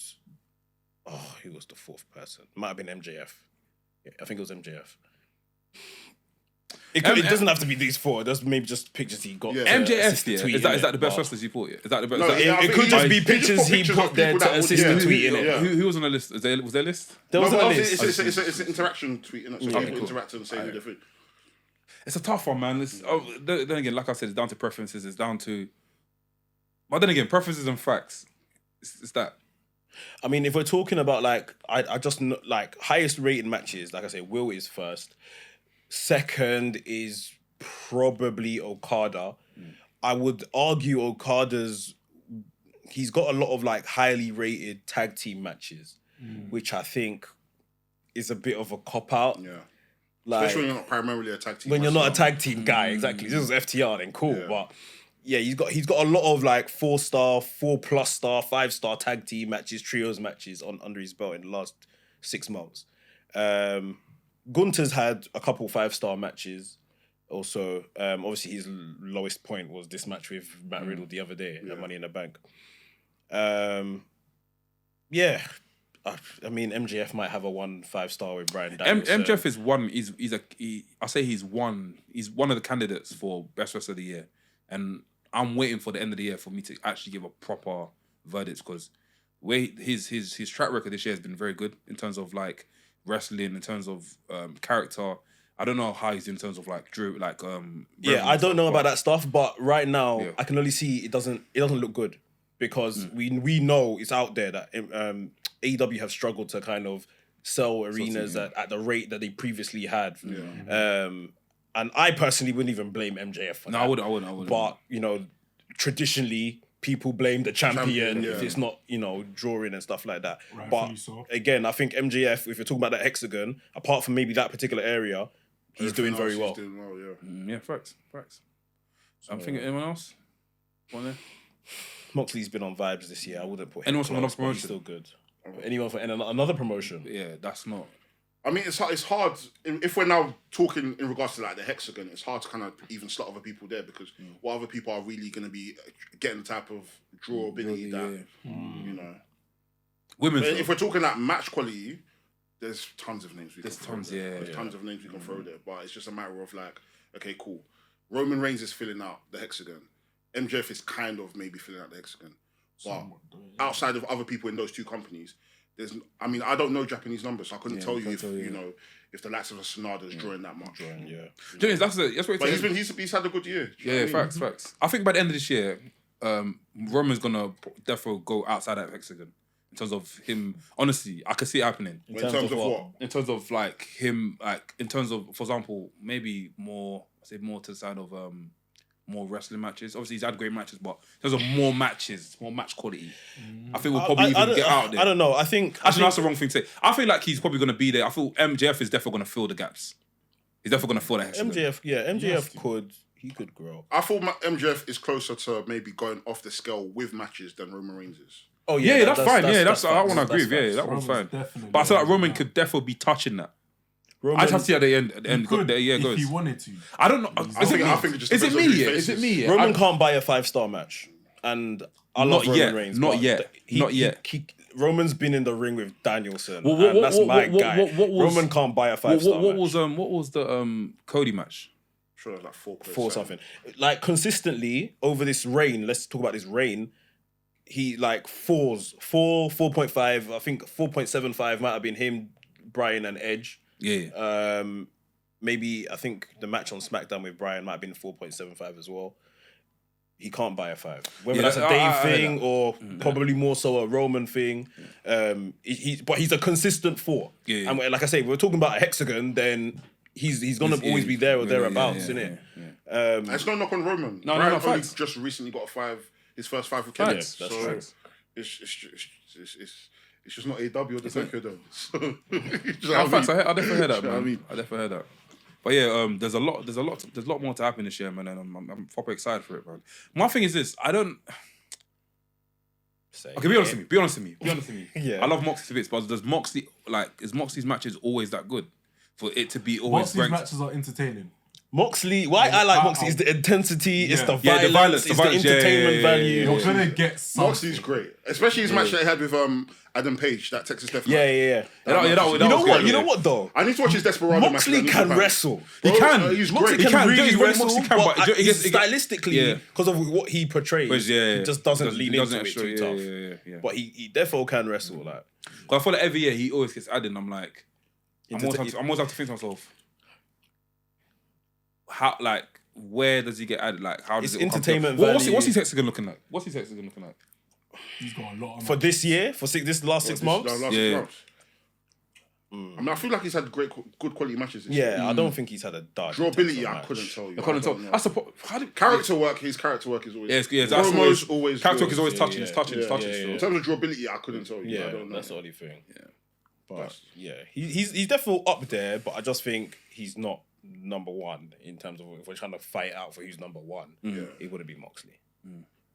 who was the fourth person? Might have been MJF. Yeah, I think it was MJF. It doesn't have to be these four. That's maybe just pictures he got. MJF, is that the best wrestlers he put? Is that the best? No, it could just be pictures he put there to assist the tweet in it. Who was on the list? Was there a list? There was a list. It's an interaction tweet, so people interact and say who they're. It's a tough one, man. Then again, like I said, it's down to preferences. It's down to, but then again, preferences and facts. It's that. I mean, if we're talking about like, I just like highest rated matches. Like I say, Will is first. Second is probably Okada. I would argue he's got a lot of like highly rated tag team matches, which I think is a bit of a cop out. Yeah. Like, especially when you're not primarily a tag team. When you're not a tag team guy, exactly. This was FTR, then cool. Yeah. But yeah, he's got a lot of like 4-star, 4+ star, 5-star tag team matches, trios matches under his belt in the last 6 months. Gunter's had a couple 5-star matches. Also, obviously his lowest point was this match with Matt Riddle the other day at Money in the Bank. I mean, MJF might have a 5-star with Bryan Daniels. MJF is one. He's one of the candidates for best wrestler of the year, and I'm waiting for the end of the year for me to actually give a proper verdict because his track record this year has been very good in terms of like wrestling, in terms of character. I don't know how he's in terms of like Drew, like I don't know about that stuff, but right now I can only see it doesn't look good because we know it's out there that AEW have struggled to kind of sell arenas at the rate that they previously had. And I personally wouldn't even blame MJF for that. I wouldn't. But, traditionally, people blame the champion if it's not, drawing and stuff like that. But again, I think MJF, if you're talking about that hexagon, apart from maybe that particular area, he's doing very well. Facts. So, I'm thinking anyone else? One there? Moxley's been on vibes this year. I wouldn't put him anyone from another promotion? He's still good. Anyone for another promotion? Yeah, that's not. I mean, it's hard if we're now talking in regards to like the hexagon. It's hard to kind of even slot other people there because what other people are really going to be getting the type of drawability that you know. Women's. If we're talking like match quality, there's tons of names. There's tons of names we can throw there, but it's just a matter of like, okay, cool. Roman Reigns is filling out the hexagon. MJF is kind of maybe filling out the hexagon, but outside of other people in those two companies. I don't know Japanese numbers, so I couldn't tell you if you know if the likes of a Sonada is drawing that much. James, that's what. But he's had a good year. Yeah, facts. I think by the end of this year, Roman's gonna definitely go outside that hexagon in terms of him. Honestly, I can see it happening. In terms of what? In terms of like him, like in terms of, for example, maybe more to the side of more wrestling matches. Obviously, he's had great matches, but in terms of more matches, more match quality, I think we'll probably even get out there. I don't know. I think that's the wrong thing to say. I feel like he's probably going to be there. I feel MJF is definitely going to fill the gaps. He's definitely going to fill the hexagon. MJF could grow. I thought MJF is closer to maybe going off the scale with matches than Roman Reigns is. Oh yeah, that's fine. That's that one I agree with. Yeah, that one's fine. But I feel like Roman could definitely be touching that. I'd have to see at the end. If he wanted to. I don't know. I think it just is it depends on me? who he Is it faces. me? Roman can't buy a 5-star match, and I love Roman Reigns. Not yet. Roman's been in the ring with Danielson, and that's my guy. Roman can't buy a 5-star match. What was the Cody match? Sure, like 4 something. Like consistently over this reign. Let's talk about this reign. He like 4.5. I think 4.75 might have been him, Bryan, and Edge. Yeah. Maybe I think the match on SmackDown with Bryan might have been 4.75 as well. He can't buy a 5. Whether that's a Dave thing or probably more so a Roman thing. But he's a consistent 4. Yeah. And like I say, we're talking about a hexagon, then he's gonna always be there or thereabouts, isn't it? It's no knock on Roman. No, Bryan only facts. just recently got a 5. His first 5 with Kenny. That's so facts. It's just not AEW or the Tokyo though. Facts. I definitely heard that, man. I mean? I definitely heard that. But yeah, there's a lot more to happen this year, man, and I'm proper excited for it, man. My thing is this: I don't. Okay, be honest with me. Yeah. I love Moxley to bits, but is Moxley's matches always that good for it to be always Moxley's ranked? matches are entertaining. Moxley, why I like Moxley is the intensity, it's the violence, it's the entertainment value. You're gonna get something. Moxley's great, especially his match that he had with Adam Page, that Texas Death match. Yeah. You know what though? I need to watch his Desperado match. Moxley can wrestle. He can. He's Moxley great. can really Moxley wrestle, can, but but stylistically, because of what he portrays, he just doesn't lean into it too tough. Yeah. But he definitely can wrestle. Like, I feel like every year he always gets added, and I'm like, I'm always have to think to myself, how, like, where does he get added? Like, how does it's it all come entertainment together? value. What's his hexagon looking like? He's got a lot of for this year, for this last 6 months. I mean, I feel like he's had good quality matches. This Yeah, year. I don't think he's had a dud. Drawability, I couldn't tell you. I couldn't tell. That's the His character work is always. that's Promos always. character work is always good. touching. In terms of drawability, I couldn't tell you. I don't know. That's the only thing. Yeah, but he's definitely up there. But I just think he's not number 1 in terms of if we're trying to fight out for who's number 1. It wouldn't be Moxley.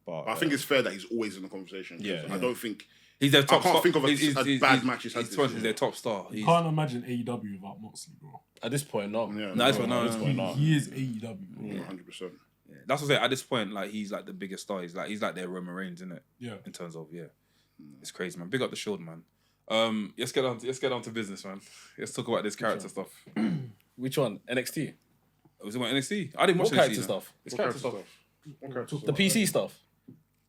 But I think it's fair that he's always in the conversation. I don't think he's their top I can't star. think of a bad match he's had. He's their top star. You can't imagine AEW without Moxley, bro. at this point, no. He is AEW, bro. 100%. That's what I'm saying. At this point, like, he's like the biggest star. He's like their Roman Reigns, isn't it? Yeah. In terms of it's crazy, man. Big up the Shield, man. Let's get on to business, man. Let's talk about this character stuff. Which one? NXT? Was it about NXT? I didn't watch What NXT. character stuff? It's character stuff. The PC stuff.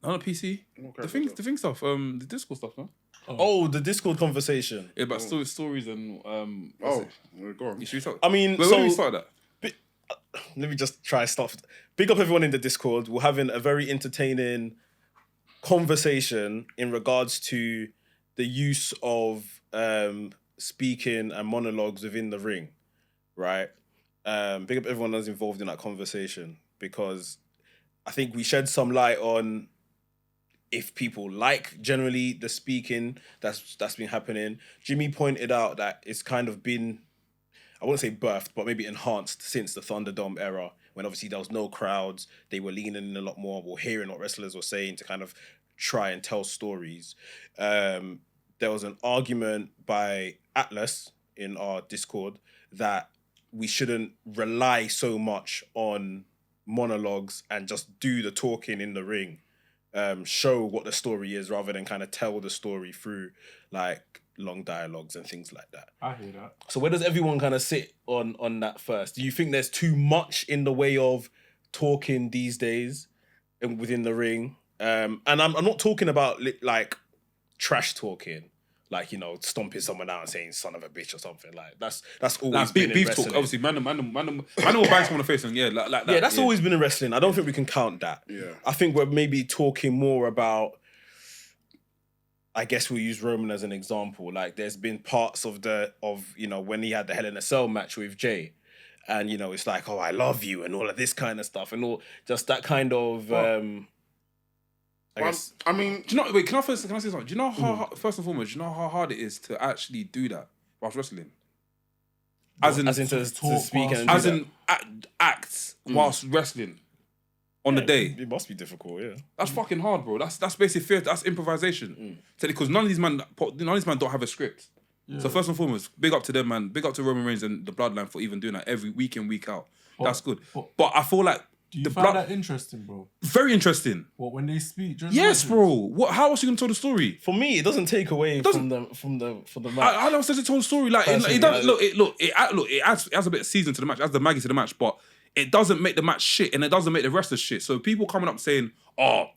No, PC. The thing stuff. The Discord stuff, man. Oh, the Discord conversation. Yeah, about stories and Go on. Should we talk? I mean, Where do we start that? Let me just try stuff. Big up everyone in the Discord. We're having a very entertaining conversation in regards to the use of speaking and monologues within the ring, right? Big up everyone that's involved in that conversation, because I think we shed some light on if people like generally the speaking that's been happening. Jimmy pointed out that it's kind of been, I wouldn't say birthed, but maybe enhanced since the Thunderdome era, when obviously there was no crowds. They were leaning in a lot more, or hearing what wrestlers were saying to kind of try and tell stories. There was an argument by Atlas, in our Discord that we shouldn't rely so much on monologues and just do the talking in the ring. Show what the story is rather than kind of tell the story through like long dialogues and things like that. I hear that. So where does everyone kind of sit on that first? Do you think there's too much in the way of talking these days within the ring? And I'm not talking about like trash talking, like, you know, stomping someone out and saying "son of a bitch" or something. Like that's always been beef in talk. wrestling. Obviously, man will bang someone on the face and like that. Yeah, that's always been in wrestling. I don't think we can count that. Yeah, I think we're maybe talking more about. I guess we'll use Roman as an example. Like, there's been parts of you know, when he had the Hell in a Cell match with Jay, and you know, it's like, oh, I love you, and all of this kind of stuff, and all just that kind of. I guess. I mean, do you know? Wait, can I say something? Do you know how first and foremost, do you know how hard it is to actually do that whilst wrestling? As in to speak and as in acts whilst wrestling on the day. It must be difficult, yeah. That's fucking hard, bro. That's basically theatre. That's improvisation. Because none of these men don't have a script. Yeah. So first and foremost, big up to them, man. Big up to Roman Reigns and the Bloodline for even doing that every week in, week out. That's good. But I feel like do you find that interesting, bro? Very interesting. What, when they speak? Yes, bro. How else are you gonna tell the story? For me, it doesn't take away from the match. I don't say to tell the story. Like it doesn't it adds a bit of season to the match, adds the Maggie to the match, but it doesn't make the match shit and it doesn't make the wrestlers shit. So people coming up saying, "Oh,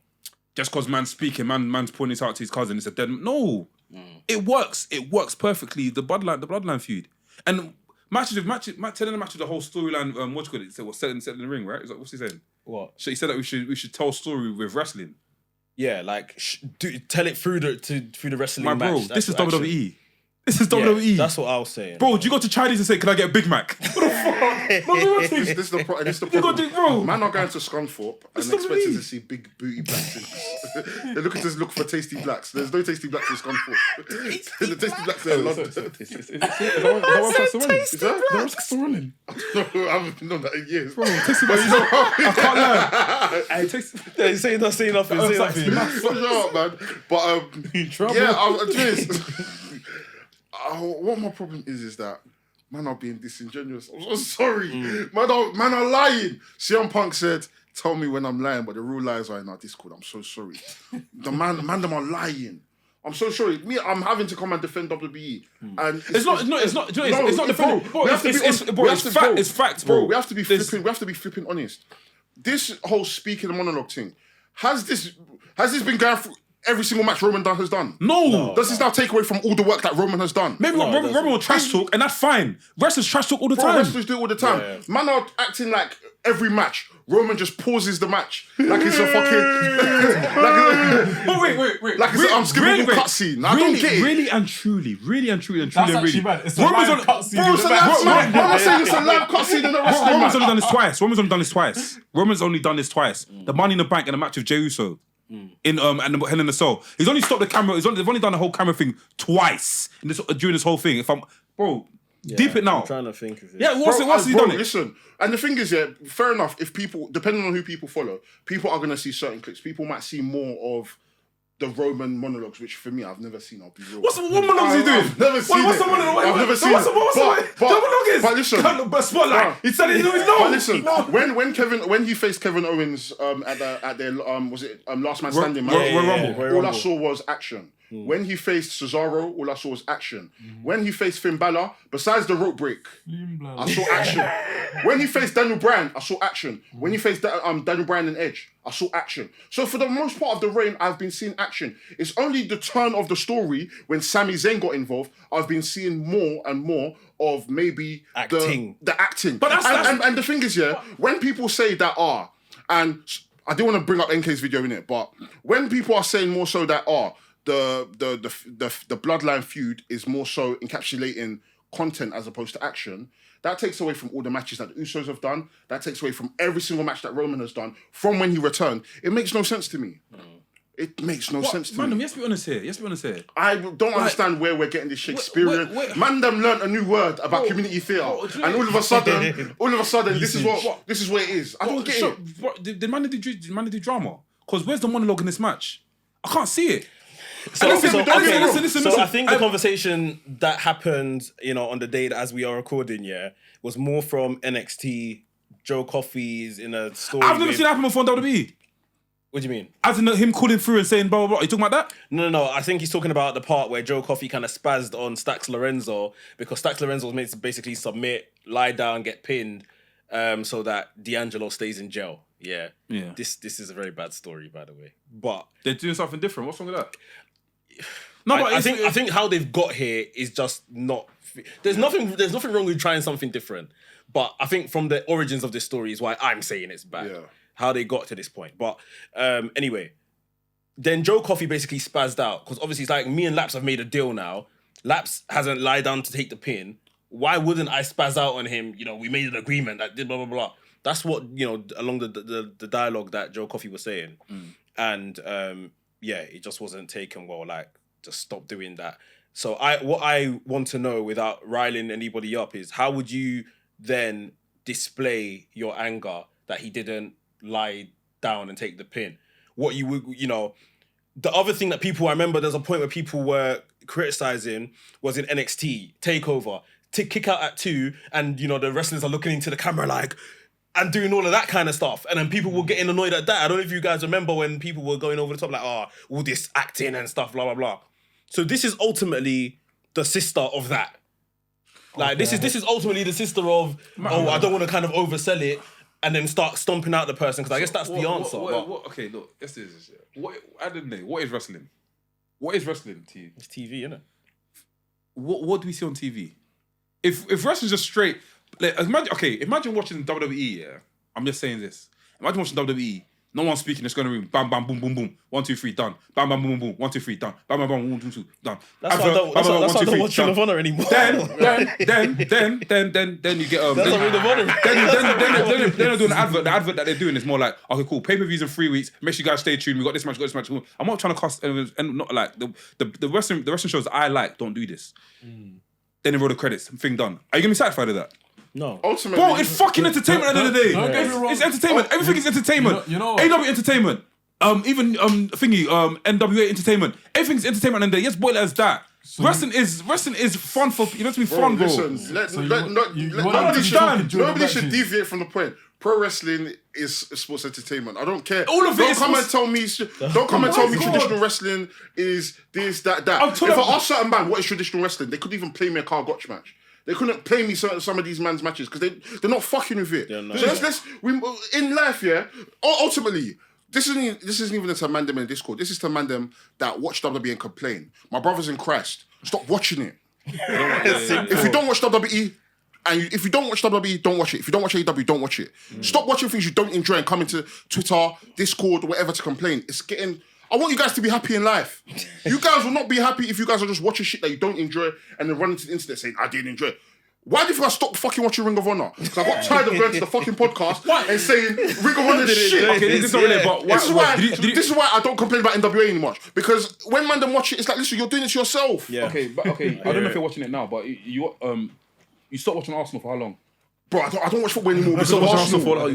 just because man's speaking, man's pointing this out to his cousin, it's a dead." No, it works. It works perfectly. The bloodline feud and. Telling the match of the whole storyline. What you call it? So set in the ring, right? Is that what's he saying? What? So he said that we should tell story with wrestling. Yeah, like tell it through the wrestling match. Bro, this is WWE. This is WWE. That's what I was saying. Bro, do you go to Chinese and say, "Can I get a Big Mac?" What the fuck? This is the problem. Bro. Man are going to Scunthorpe and expecting to see big booty blacks. They're looking to look for tasty blacks. There's no tasty blacks in Scunthorpe. The tasty blacks are in London. Is that still running? I haven't been on that in years. Bro, tasty blacks. I can't lie. Hey, yeah, say nothing. Shut up, man. But what my problem is that man are being disingenuous. I'm so sorry. Man are lying. CM Punk said, "Tell me when I'm lying," but the real lies are in our Discord. I'm so sorry. The them are lying. I'm so sorry. I'm having to come and defend WWE, and it's not defending. It's facts, bro. We have to be flipping honest. This whole speaking monologue thing has this been going through every single match Roman has done? No. Does this now take away from all the work that Roman has done? Maybe Roman will trash talk, and that's fine. Wrestlers trash talk all the time. Wrestlers do it all the time. Yeah. Man are acting like every match Roman just pauses the match like it's a fucking wait. Like it's an unskippable cutscene. I don't get it. Really and truly. That's actually bad. It's a Roman's live cutscene. I'm saying it's a live cutscene in a wrestling Roman's match. only done this twice. The Money in the Bank and the match of JAE EAUX. In and the Hell in a Cell. He's only stopped the camera. They've only done the whole camera thing twice during this whole thing. If I'm deep it now. I'm trying to think of it. Yeah, what's he done it? Listen, and the thing is, fair enough. If people, depending on who people follow, people are gonna see certain clips. People might see more of the Roman monologues, which for me, I've never seen. I'll be real. What monologues he doing? I've never seen What's it. the monologue? I've never seen it. But listen, spotlight. He said he knew. But listen, when he faced Kevin Owens at their was it Last Man Standing match? All I saw was action. When he faced Cesaro, all I saw was action. When he faced Finn Balor, besides the rope break, I saw action. When he faced Daniel Bryan, I saw action. When he faced Daniel Bryan and Edge, I saw action. So for the most part of the reign, I've been seeing action. It's only the turn of the story when Sami Zayn got involved, I've been seeing more and more of maybe acting. The acting. But and the thing is, when people say that and I didn't want to bring up NK's video in it, but when people are saying more so that the Bloodline feud is more so encapsulating content as opposed to action, that takes away from all the matches that the Usos have done. That takes away from every single match that Roman has done from when he returned. It makes no sense to me. It makes no sense to me. Mandem, you have to be honest here. I don't understand where we're getting this Shakespearean. Mandem learned a new word about community theatre, and all of a sudden, this is what it is. I don't get it. Did Mandem do drama? Because where's the monologue in this match? I can't see it. So I think the conversation that happened, on the day that as we are recording, was more from NXT. Joe Coffey's in a story. I've never seen that happen before on WWE. What do you mean? As in him calling through and saying blah blah blah. Are you talking about that? No. I think he's talking about the part where Joe Coffey kind of spazzed on Stax Lorenzo because Stax Lorenzo was made to basically submit, lie down, get pinned, so that D'Angelo stays in jail. Yeah. This is a very bad story, by the way. But they're doing something different. What's wrong with that? No, but I think how they've got here is just not. There's nothing wrong with trying something different. But I think from the origins of this story is why I'm saying it's bad. Yeah. How they got to this point. But anyway, then Joe Coffey basically spazzed out because obviously it's like me and Laps have made a deal now. Laps hasn't lied down to take the pin. Why wouldn't I spazz out on him? We made an agreement that did blah blah blah. That's what along the dialogue that Joe Coffey was saying, and it just wasn't taken well. Like, just stop doing that. So what I want to know, without riling anybody up, is how would you then display your anger that he didn't lie down and take the pin? What you would, the other thing that I remember there's a point where people were criticizing was in NXT TakeOver, kick out at 2, and the wrestlers are looking into the camera like, and doing all of that kind of stuff. And then people were getting annoyed at that. I don't know if you guys remember when people were going over the top like, all this acting and stuff, blah, blah, blah. So this is ultimately the sister of that. Like, this is ultimately the sister of, I don't want to kind of oversell it and then start stomping out the person, because I guess that's the answer. Okay, look, let's do this. What is wrestling? What is wrestling to you? It's TV, innit? What do we see on TV? If wrestling's just straight... Like, imagine watching WWE, yeah? I'm just saying this. Imagine watching WWE. No one's speaking, just going to the room. Bam, bam, boom, boom, boom. 1, 2, 3, done. Bam, bam, boom, boom, boom. 1, 2, 3, done. Bam, bam, bam, 1, 2, 3, done. That's why I don't watch Ring of Honor anymore. Then you get That's a Ring of Honor. Then they're doing the advert. The advert that they're doing is more like, okay, cool. Pay-per-views in 3 weeks. Make sure you guys stay tuned. We got this match. I'm not trying to cost, and not like the wrestling shows that I like don't do this. Then they roll the credits. Thing done. Are you gonna be satisfied with that? No. Ultimately, bro, it's fucking entertainment at the end of the day. Don't get me wrong. It's entertainment. Everything is entertainment. You know AEW entertainment. Even NWA entertainment. Everything's entertainment at the end of the day. Yes, boy, that's that. So wrestling is fun for. You know to be fun, bro. Listen, nobody should deviate from the point. Pro wrestling is sports entertainment. I don't care. All of it. Don't come and tell me traditional wrestling is this, that. If I ask certain man what is traditional wrestling, they couldn't even play me a car gotch match. They couldn't play me some of these man's matches because they're not fucking with it. So in life, ultimately, this isn't even to Mandem in Discord. This is to Mandem that watch WWE and complain. My brothers in Christ, stop watching it. If you don't watch WWE, and if you don't watch WWE, don't watch it. If you don't watch AEW, don't watch it. Stop watching things you don't enjoy and come into Twitter, Discord, whatever to complain. It's getting... I want you guys to be happy in life. You guys will not be happy if you guys are just watching shit that you don't enjoy and then running to the internet saying, I didn't enjoy it. Why do you think I stopped fucking watching Ring of Honor? Because I got tired of going to the fucking podcast and saying Ring of Honor is shit. Okay, this is not related, but this is why I don't complain about NWA anymore. Because when man them watch it, it's like, listen, you're doing it to yourself. Yeah. Okay, I don't know if you're watching it now, but you stopped watching Arsenal for how long? Bro, I don't watch football anymore. You stopped watching Arsenal for how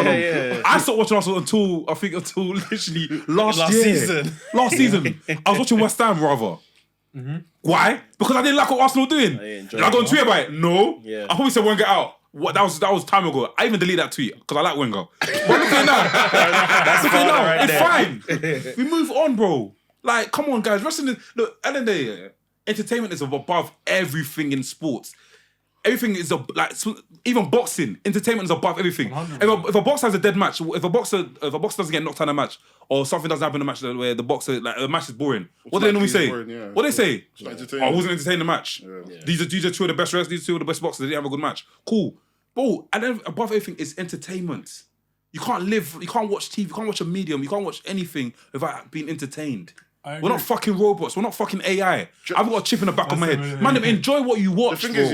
long? Yeah. I stopped watching Arsenal until literally last season. Last season. I was watching West Ham, rather. Mm-hmm. Why? Because I didn't like what Arsenal were doing. Did I go on Twitter about it? No. Yeah. I probably said Wenger out. What that was time ago. I even deleted that tweet because I like Wenger. But look at it now. It's fine. We move on, bro. Like, come on, guys. Wrestling. Look, at the end of the day, entertainment is above everything in sports. Everything is even boxing. Entertainment is above everything. If a boxer has a dead match, if a boxer doesn't get knocked out in a match, or something doesn't happen in a match where the boxer the match is boring, what do they normally say? Boring, What do they say? I wasn't entertaining the match. Yeah. These are two of the best wrestlers. These two of the best boxers. They didn't have a good match. Cool, bro. And then above everything is entertainment. You can't watch TV. You can't watch a medium. You can't watch anything without being entertained. We're not fucking robots. We're not fucking AI. I've got a chip in the back of my head. Man, enjoy what you watch. The thing is,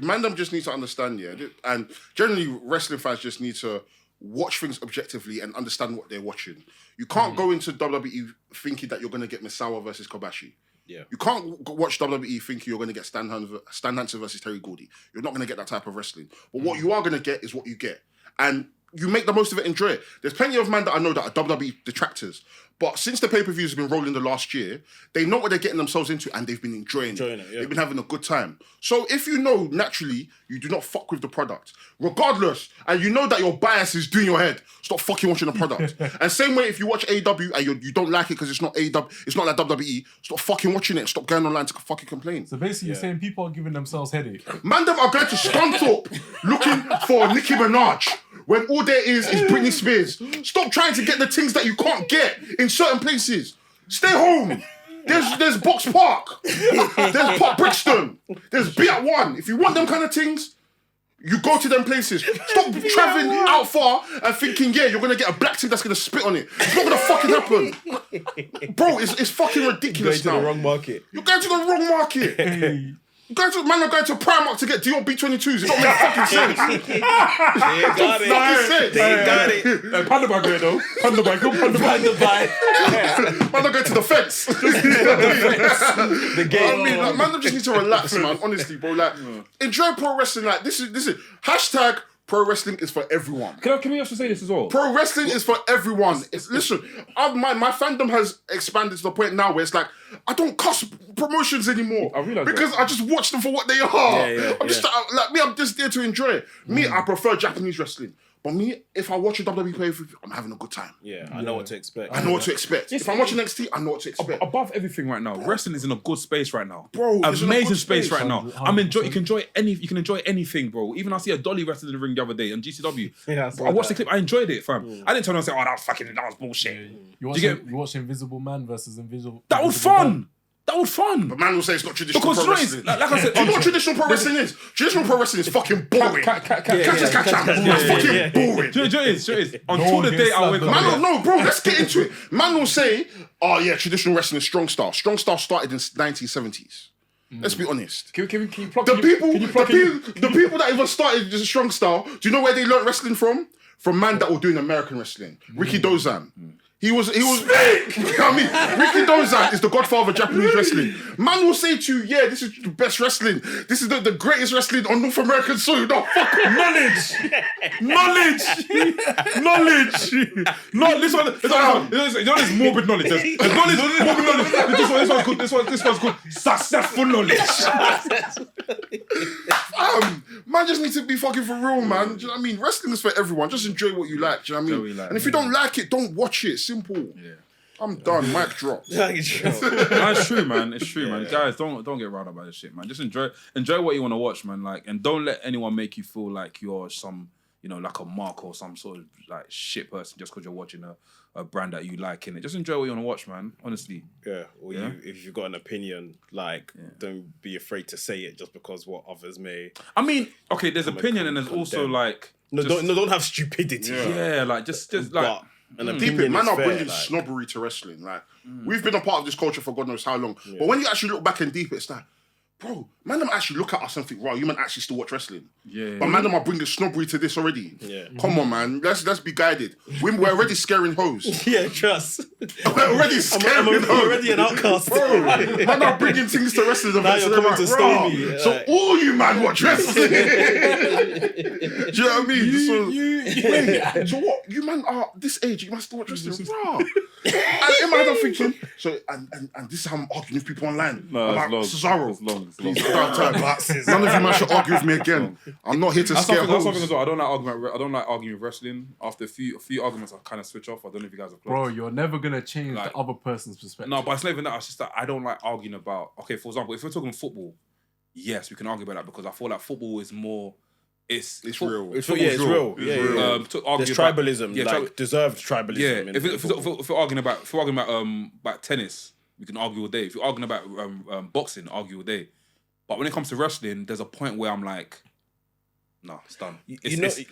Mandem just needs to understand, and generally wrestling fans just need to watch things objectively and understand what they're watching. You can't go into WWE thinking that you're going to get Misawa versus Kobashi. Yeah. You can't watch WWE thinking you're going to get Stan Hansen versus Terry Gordy. You're not going to get that type of wrestling. But what you are going to get is what you get. And you make the most of it, enjoy it. There's plenty of men that I know that are WWE detractors. But since the pay-per-views have been rolling the last year, they know what they're getting themselves into and they've been enjoying it. They've been having a good time. So if you know naturally you do not fuck with the product, regardless, and you know that your bias is doing your head, stop fucking watching the product. And same way if you watch AEW and you don't like it because it's not AEW, it's not like WWE, stop fucking watching it. Stop going online to fucking complain. So basically you're saying people are giving themselves headache. Mandem are going to stunt up looking for Nicki Minaj when all there is Britney Spears. Stop trying to get the things that you can't get in certain places. Stay home. There's Box Park. There's Park Brixton. There's B at 1. If you want them kind of things, you go to them places. Stop traveling out far and thinking, yeah, you're gonna get a black thing that's gonna spit on it. It's not gonna fucking happen. Bro, it's fucking ridiculous now. You're going to the wrong market. You're going to the wrong market. Man are going to Primark to get Dior B22s. It don't make fucking sense. They got it. They got it. Panda bag there though. Panda bag. Man are going to the fence. The game. I mean, like, man just need to relax, man. Honestly, bro. Like, enjoy pro wrestling. Like, this is hashtag pro wrestling is for everyone. Can we also say this as well? Pro wrestling is for everyone. Listen, my fandom has expanded to the point now where it's like, I don't cuss promotions anymore. I realise because I just watch them for what they are. I'm just there to enjoy it. Me, I prefer Japanese wrestling. But me, if I watch a WWE pay-per-view, I'm having a good time. Yeah, I know what to expect. I know what to expect. If I'm watching NXT, I know what to expect. Above everything right now, wrestling is in a good space right now, bro. Amazing space right now. You can enjoy anything, bro. Even I see a dolly wrestling in the ring the other day on GCW. Yeah, I watched the clip. I enjoyed it, fam. I didn't turn around and say, "Oh, that was bullshit." You watch Invisible Man versus Invisible. That was fun. That was fun. But man will say it's not traditional Because pro wrestling. like I said, do you know what traditional pro wrestling is? Traditional pro wrestling is fucking boring. Catch. It's fucking boring. Do you know what it is? Until the day I wake up. Man, no, bro, let's get into it. Man will say, oh yeah, traditional wrestling is strong style. Strong style started in 1970s. Let's be honest. Can you plug the people that even started the strong style, do you know where they learned wrestling from? From man that were doing American wrestling. Ricky Dozan. He was. You know what I mean, Ricky Dozan is the godfather of Japanese wrestling. Man will say to you, yeah, this is the best wrestling. This is the greatest wrestling on North American soil. No, fuck knowledge. No, this one. You know, there's morbid knowledge. There's knowledge, morbid knowledge. This one's good. This one's good. Successful knowledge. Man just needs to be fucking for real, man. Do you know what I mean? Wrestling is for everyone. Just enjoy what you like. Do you know what I mean? And if you don't like it, don't watch it. Simple. Yeah. I'm done. Mic drop. It's true, man. It's true, man. Guys, don't get riled about this shit, man. Just enjoy what you want to watch, man. Like, and don't let anyone make you feel like you're some, like a mark or some sort of like shit person just because you're watching a brand that you like in it. Just enjoy what you want to watch, man. Honestly. Yeah. Or if you've got an opinion, don't be afraid to say it just because what others may. I mean, okay, there's opinion and there's also like. Don't have stupidity. Yeah, like just like. Deep it, man are bringing snobbery to wrestling. Like, we've been a part of this culture for God knows how long. But when you actually look back and deep it, it's like, bro, man, them actually look at us and think, wow, you man actually still watch wrestling. Yeah. But man, them are bringing snobbery to this already. Yeah. Come on, man. Let's be guided. We're already scaring hoes. Yeah, trust. We're already scaring hoes. I'm already an outcast. Bro, man are bringing things to wrestling. Now you're coming to stone me. So all you man watch wrestling. Do you know what I mean? So what? You man are this age, you must still watch wrestling. Bro. And in my head I'm thinking, so, and this is how I'm arguing with people online. About Cesaro. Please, none of you man should argue with me again. I'm not here to scare hoes. That's something as well. I don't like arguing with wrestling. After a few arguments, I kind of switch off. I don't know if you guys have. Bro, you're never gonna change the other person's perspective. No, but it's not even that. It's just that I don't like arguing about. Okay, for example, if we're talking football, yes, we can argue about that because I feel like football is more. It's real. It's real. Yeah. There's tribalism, deserved tribalism. Yeah. If we're arguing about tennis, we can argue all day. If you're arguing about boxing, argue all day. But when it comes to wrestling, there's a point where I'm like, no, it's done.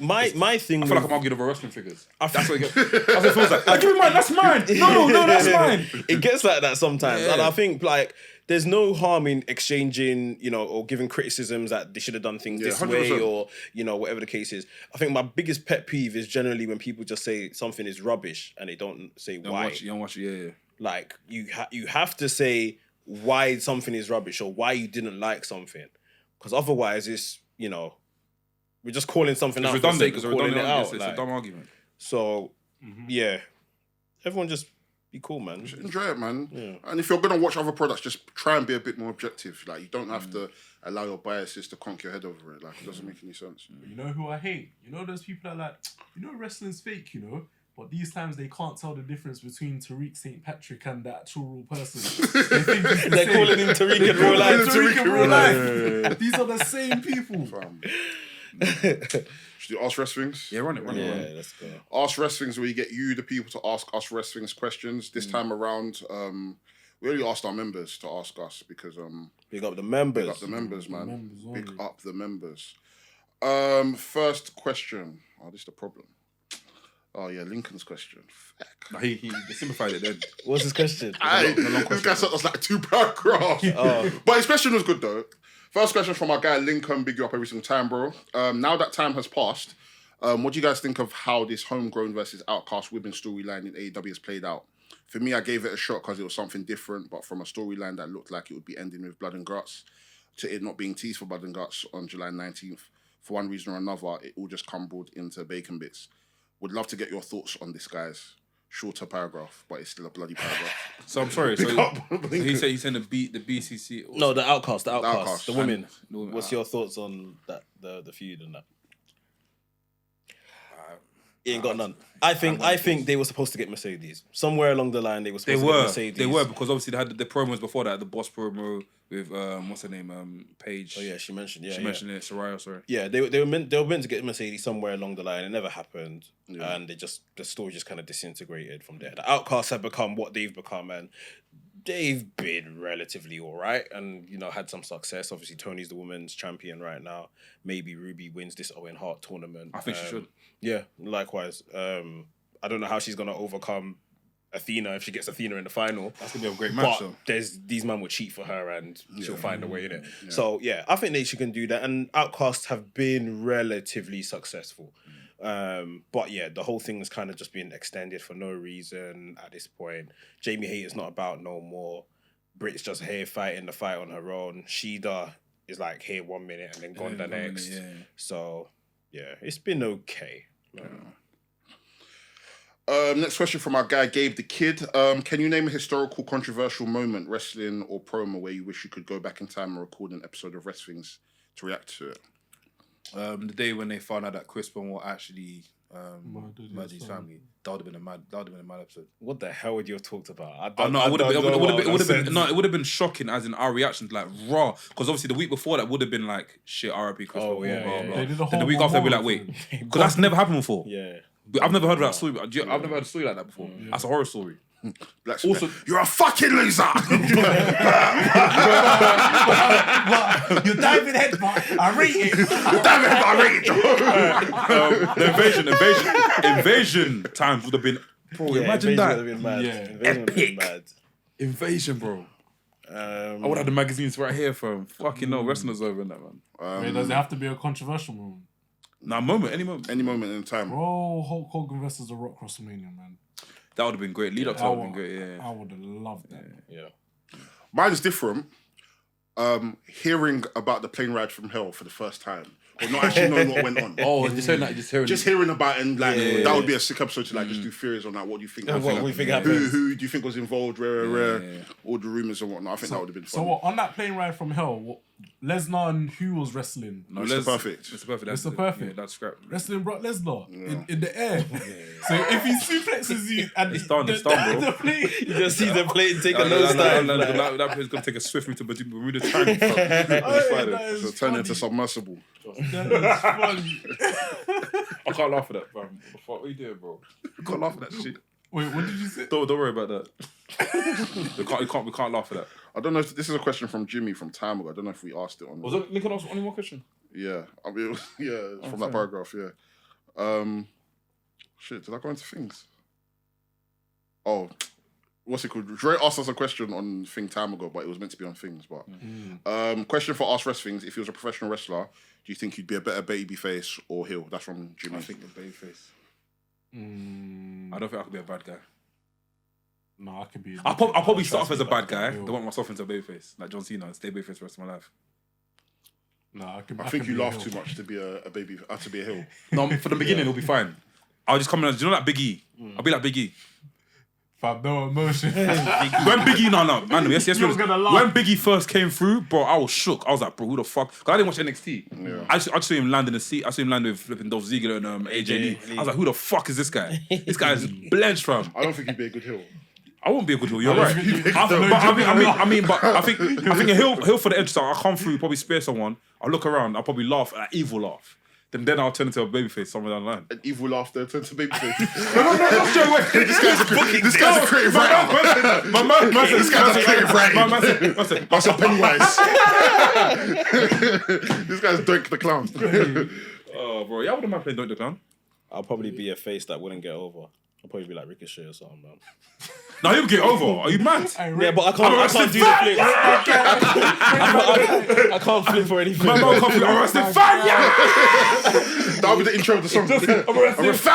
My thing. I feel like I'm arguing over wrestling figures. That's what it feels like. Give me mine. That's mine. No, that's mine. It gets like that sometimes, and I think like. There's no harm in exchanging, or giving criticisms that they should have done things this 100%. Way or, whatever the case is. I think my biggest pet peeve is generally when people just say something is rubbish and they don't say why. You don't watch it, yeah. Like, you have to say why something is rubbish or why you didn't like something. Because otherwise it's, we're just calling something out for the sake of calling it out. It's a dumb argument. So, yeah. Everyone just Be cool, man. Just enjoy it, man. Yeah. And if you're gonna watch other products, just try and be a bit more objective. Like, you don't have to allow your biases to conk your head over it. Like, it doesn't make any sense. You know who I hate? You know those people that are like, you know wrestling's fake, you know? But these times they can't tell the difference between Tariq St. Patrick and the actual real person. They think he's the They're same. calling him Tariq in real life. Tariq in real life. These are the same people. Should you ask Wrestlings? Yeah, run it. Yeah, let's go. Ask Wrestlings, where you get you, the people, to ask us Wrestlings questions. This time around, we only asked our members to ask us because Big up the members. big up the members, man. Members Big only. up the members. First question. Oh, this is the problem. Oh yeah, Lincoln's question. Fuck. Nah, he simplified it then. What's his question? Aye, this guy sent us like 2 paragraphs. But his question was good though. First question from our guy Lincoln. Big you up every single time, bro. Now that time has passed, what do you guys think of how this homegrown versus outcast women's storyline in AEW has played out? For me, I gave it a shot because it was something different, but from a storyline that looked like it would be ending with blood and guts to it not being teased for blood and guts on July 19th. For one reason or another, it all just crumbled into bacon bits. Would love to get your thoughts on this, guys. Shorter paragraph, but it's still a bloody paragraph. So I'm sorry. So he said he's saying the BCC. No, the outcast, the Outcast. women. The women. What's your thoughts on that, the feud and that? He ain't got none. I think they were supposed to get Mercedes. Somewhere along the line, they were supposed to get Mercedes. They were because obviously they had the promos before that. The boss promo with what's her name? Paige. Oh yeah, she mentioned. Yeah, She mentioned it. Soraya, sorry. Yeah, they were meant to get Mercedes somewhere along the line. It never happened, and the story just kind of disintegrated from there. The Outcasts have become what they've become, and they've been relatively all right, and had some success. Obviously, Tony's the women's champion right now. Maybe Ruby wins this Owen Hart tournament. I think she should. Yeah, likewise. I don't know how she's gonna overcome Athena if she gets Athena in the final. That's gonna be a great match. But these men will cheat for her and she'll find a way in it. Yeah. So yeah, I think she can do that. And Outcasts have been relatively successful. But yeah, the whole thing has kind of just been extended for no reason at this point. Jamie Hayter's not about no more. Britt's just here fighting the fight on her own. Shida is like here 1 minute and then gone the next. So yeah, it's been okay. Next question from our guy Gabe the Kid. Can you name a historical controversial moment, wrestling or promo, where you wish you could go back in time and record an episode of Wrestlings to react to it? The day when they found out that Chris Benoit actually murdered his family, that would have been a mad episode. What the hell would you have talked about? It would have been shocking, as in our reactions, like raw, because obviously the week before that would have been like shit, R.I.P. Chris Benoit, blah blah. They did a Then the whole week after, we'd be like, horror wait, because that's never happened before. Yeah. I've never heard of that story. I've never heard a story like that before. That's a horror story. Black also, you're a fucking loser. You're diving headbutt. I rate it. You're diving headbutt. I rate it. The invasion times would have been. Bro, imagine that. Would have been mad. Yeah. Invasion would have been mad. Invasion, bro. I would have the magazines right here from fucking no wrestlers over in that, man. Wait, does it have to be a controversial moment? Nah, any moment. Any moment in time. Bro, Hulk Hogan versus The Rock WrestleMania, man. That would have been great. Lead up to that would have been great, yeah. I would have loved that. Yeah. Mine's different. Hearing about the plane ride from hell for the first time. Or not actually knowing what went on. Oh, just hearing about it, and that would be a sick episode to just do theories on that. What do you think? What we think happened? Who do you think was involved? Where all the rumors and whatnot. I think that would have been fun. So what, on that plane ride from hell, Lesnar and who was wrestling? No, Mr. Perfect. Mr. Perfect. Mr. Perfect. Yeah, that's scrap. Wrestling Brock Lesnar in the air. So if he suplexes you and It's done, bro. the plane, You just see the plane take a nosedive. That plane's gonna take a swift to Bermuda Triangle. that is So turn funny. into submersible. That is funny. I can't laugh at that, fam. What the fuck are you doing, bro? I can't laugh at that shit. Wait, what did you say? Don't worry about that. We can't laugh at that. I don't know if this is a question from Jimmy from time ago. I don't know if we asked it on. Was it Lincoln asked any more question? Yeah, I mean, it's from that paragraph. Yeah. Shit, did I go into things? Oh, what's it called? Dre asked us a question on Thing time ago, but it was meant to be on Things. But question for Ask Wrestlings: if he was a professional wrestler, do you think he'd be a better babyface or heel? That's from Jimmy. I think the babyface. I don't think I could be a bad guy. No, I could be. I'll probably start off as a bad guy. Don't want myself into a babyface, like John Cena, and stay babyface the rest of my life. No, I think you laugh too much to be a baby, to be a heel. No, for the beginning it'll be fine. I'll just come in as, do you know like Big E? I'll be like Big E. Fam, no emotion. When Biggie, no, man, yes, You was gonna laugh. when Biggie first came through, bro, I was shook. I was like, bro, who the fuck? Because I didn't watch NXT. Yeah. I just saw him land in the seat. I saw him land with flipping Dolph Ziggler and AJ Lee. I was like, who the fuck is this guy? This guy is blenched, fam. I don't think he'd be a good heel. I won't be a good heel. You're No, right. you- But I think a heel for the entrance. I come through, probably spear someone. I look around. I'll probably laugh, an evil laugh. Then I'll turn into a babyface somewhere down the line. An evil laughter turns to babyface. No, straight away. This guy's a creative writer. This guy's a creative writer. That's a Pennywise. This guy's Doink the Clown. Oh, bro, yeah, I wouldn't mind playing Doink the Clown. I'll probably be a face that wouldn't get over. I'll probably be like Ricochet or something, man. Now he'll get over. Are you mad? Yeah, but I can't do the flip. I can't flip for anything. My mom come through. I'm arrested. Fan, yeah. That'll be the intro of the song. I'm arrested.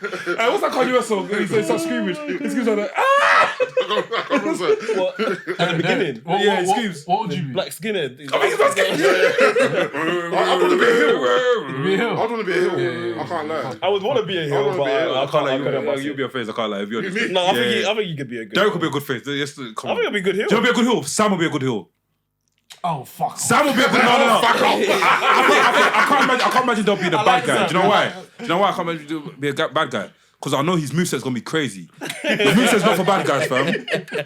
Hey, what's that Kanye West song? He starts screaming. He screams like that. Ah! What? At the beginning? Yeah, he screams. What would you be? Black skinhead. I want to be a heel. Be a heel. I want to be a heel. I can't lie. I would want to be a heel, wanna but be a heel. I can't. I couldn't. You'll be a face. I can't lie. If you're honest. No, I Yeah. think you could be a good. Derek will be a good face. Just come I on. think it'll be a good heel. Do you want to be a good heel? Sam will be a good heel. Oh, fuck. Sam will be a good. No. I can't imagine Del being a I bad like guy. Sam, Do you know yeah. why? Do you know why I can't imagine Del being a bad guy? Because I know his moveset's gonna be crazy. His moveset's not for bad guys, fam.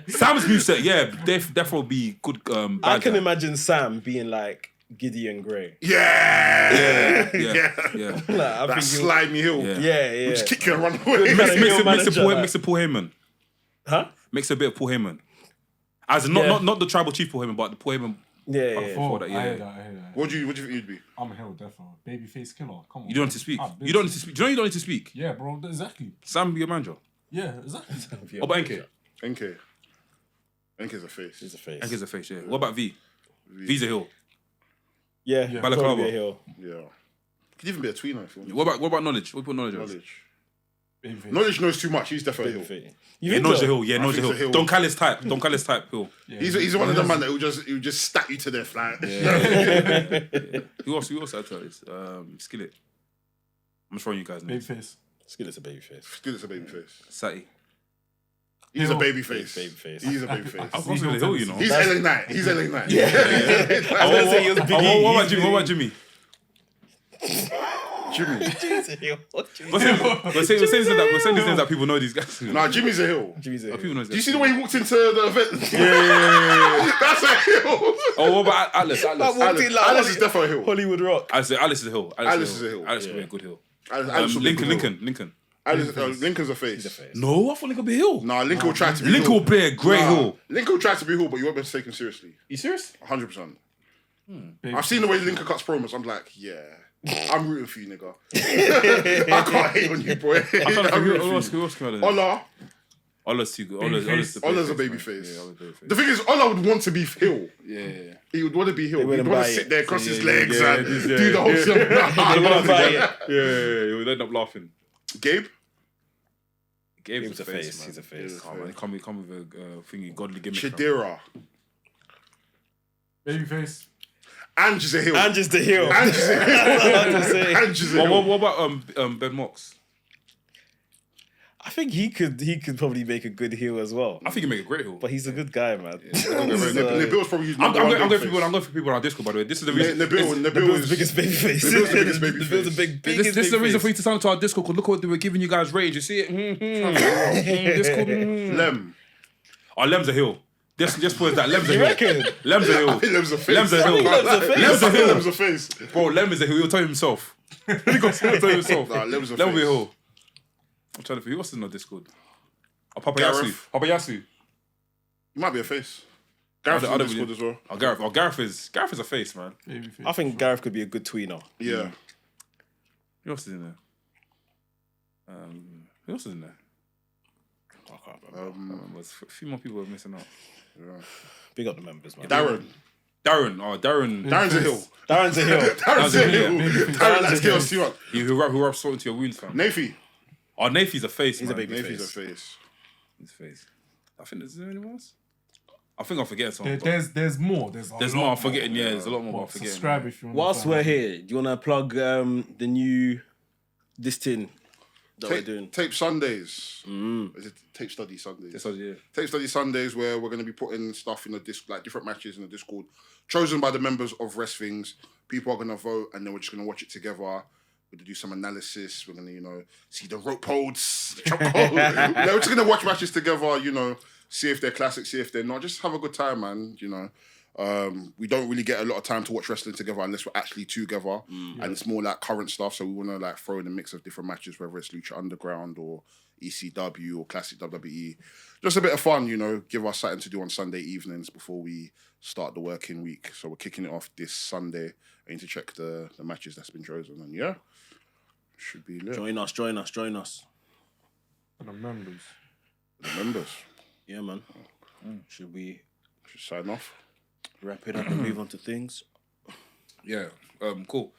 Sam's moveset, yeah, definitely be good. Bad I can guy. imagine Sam being like Gideon Grey. Yeah. Yeah. Like, I That think slimy heel. Yeah. Just kick you and run away. Mix a Paul Heyman. Huh? Mix a bit of Paul Heyman. As in, not the tribal chief Paul Heyman, but the Paul Heyman. Yeah. Before that, I yeah. hear that. What do you think you'd be? I'm a heel, definitely. Babyface killer. Come on. You don't need to speak. Ah, You don't need to speak. Do you know you don't need to speak? Yeah, bro. Exactly. Sam be your manager. Yeah, exactly. What about NK? NK. NK's a face. He's a face. NK's a face, yeah. What about V? V's a heel. Yeah. Balaclava. Probably be a heel. Yeah. Could even be a tweener if you want. What about knowledge? What about knowledge? Knowledge. Babyface. Knowledge knows too much. He's definitely a heel. Babyface. Yeah, think knowledge so? a heel. Yeah, I knowledge a think it's a heel. heel. Don Callis type heel. Yeah, He's one of them man that will just stack you to death. Like, Who else had this? Skillet. I'm showing you guys names. Babyface. Skillet's a babyface. Skillet's a babyface. Sati. He's a Heel. babyface. Babyface. He's a babyface. I was going to hill, you know. He's LA Knight. He's LA Knight. I was gonna say he was big. What about Jimmy? Jimmy. He's a heel. We're saying these names that people know these guys. Nah, Jimmy's a heel. Jimmy's a heel. People know these Do you guys. see the way he walked into the event? Yeah. That's a heel. Oh, what about Atlas? Alice is definitely a heel. Hollywood Rock. Alice is a hill. Alice is a heel. Alice will be a good hill. Alice will be a good heel. Lincoln. Lincoln's a face. No, I thought Lincoln would be a hill. Nah, Lincoln will try to be Lincoln heel. will play a great hill. Lincoln will try to be heel, but you won't be able to take him seriously. You serious? 100%. I've seen the way Lincoln cuts promos. I'm like, yeah. I'm rooting for you, nigga. I can't hate on you, boy. I'm rooting for you. Ola. Ola's too good. Ola's a baby face. The thing is, Ola would want to be heel. Yeah. He would want to be heel. He'd wouldn't want buy to sit it. there, cross his Yeah, legs, yeah, and yeah, do the whole shit. They wouldn't buy it. Yeah, you'll end up laughing. Gabe? Gabe's a face. He's a face. Come on, come with a thingy, godly gimmick. Shadira. Babyface. Ange is a heel. And just the heel. Ange is a heel. Ange is a heel. What about Ben Mox? I think he could probably make a good heel as well. I think he make a great heel. But he's a good guy, man. Nabil's probably I'm going for people on our Discord, by the way. This is the reason. Nabil Nabil's is the biggest babyface. Nabil's the biggest babyface. Nabil's the biggest This is the reason for you to sign up to our Discord, because look what we're giving you guys ratings. You see it? Discord. Lem. Oh, Lem's a heel. Just put that. Lem's a You heel. reckon? Lem's a I heel. think Lem's a face. Lem's a heel. Lem's a face. Lem's a heel. Lem's a face. Bro, Lem is a heel. He'll tell you himself. He'll tell you himself. Nah, Lem's a Lem will be a face. heel. I'm trying to think. Who else is in our Discord? Oh, Papayasu. Gareth. Papayasu. He might be a face. Gareth's I in don't Discord really- as well. Oh, Gareth. Oh, Gareth is a face, man. Babyface. I think Gareth could be a good tweener. Yeah. Who else is in there? Who else is in there? I can't remember. There's a few more people are missing out. Big up the members, man. Darren. Darren. Oh, Darren. Darren's a heel. Darren's a heel. Darren's a heel. Darren likes chaos too much. Who rubs salt into your wounds, fam. Nafi. Oh, Nafi's a face, He's a man. baby Nafi's a face. face. His face. I think there's anyone else. I think I'm forgetting something. There's more. There's There's more. I'm forgetting. Yeah, there's a lot more. I'm forgetting. Subscribe if you want. Whilst we're here, do you want to plug the new this thing that we're doing. Tape Sundays. Is it Tape Study Sundays? That's what, yeah. Tape Study Sundays, where we're going to be putting stuff in the disc, like different matches in the Discord, chosen by the members of WRESTHINGS. People are going to vote, and then we're just going to watch it together. We're going to do some analysis. We're going to, see the rope holds, the chokehold. We're just going to watch matches together, see if they're classic, see if they're not. Just have a good time, man, we don't really get a lot of time to watch wrestling together unless we're actually together, and it's more like current stuff. So we want to like throw in a mix of different matches, whether it's Lucha Underground or ECW or classic WWE. Just a bit of fun, give us something to do on Sunday evenings before we start the working week. So we're kicking it off this Sunday. I need to check the matches that's been chosen, and should be lit. Join us. And the members. The members. Yeah, man. Should we sign off? Wrap it up and move on to things? Yeah. Cool.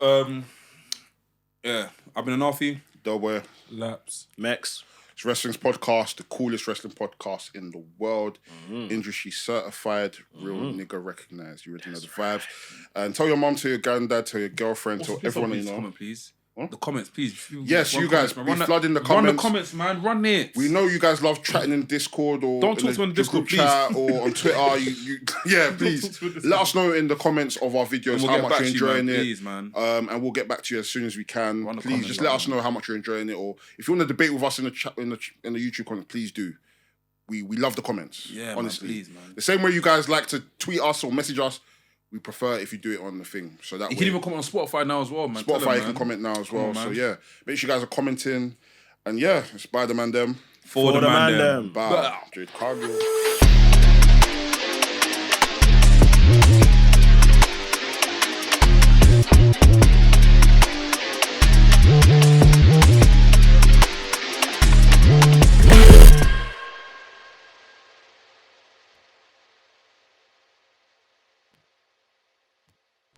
Yeah. I've been an Alfie. Delboy. Laps. Mex. It's Wrestling's podcast, the coolest wrestling podcast in the world. Industry certified, real nigga recognized. You already know the vibes. And tell your mom, tell your granddad, tell your girlfriend, tell everyone you know. Comment, please. The comments, please. Yes, you guys, be flooding the comments. Run the comments, man. Run it. We know you guys love chatting in Discord or don't talk to me on Discord, please. Chat or on Twitter. Please let us know in the comments of our videos how much you're enjoying it. Please, man. And we'll get back to you as soon as we can. Please just let us know how much you're enjoying it, or if you want to debate with us in the chat in the YouTube comment, please do. We love the comments. Yeah, honestly. Man, please, man. The same way you guys like to tweet us or message us. We prefer if you do it on the thing. So that you can even comment on Spotify now as well, man. Spotify, you can comment now as well. So yeah, make sure you guys are commenting. And yeah, it's by the Mandem. For the Mandem. Bye. Dude, Cargill.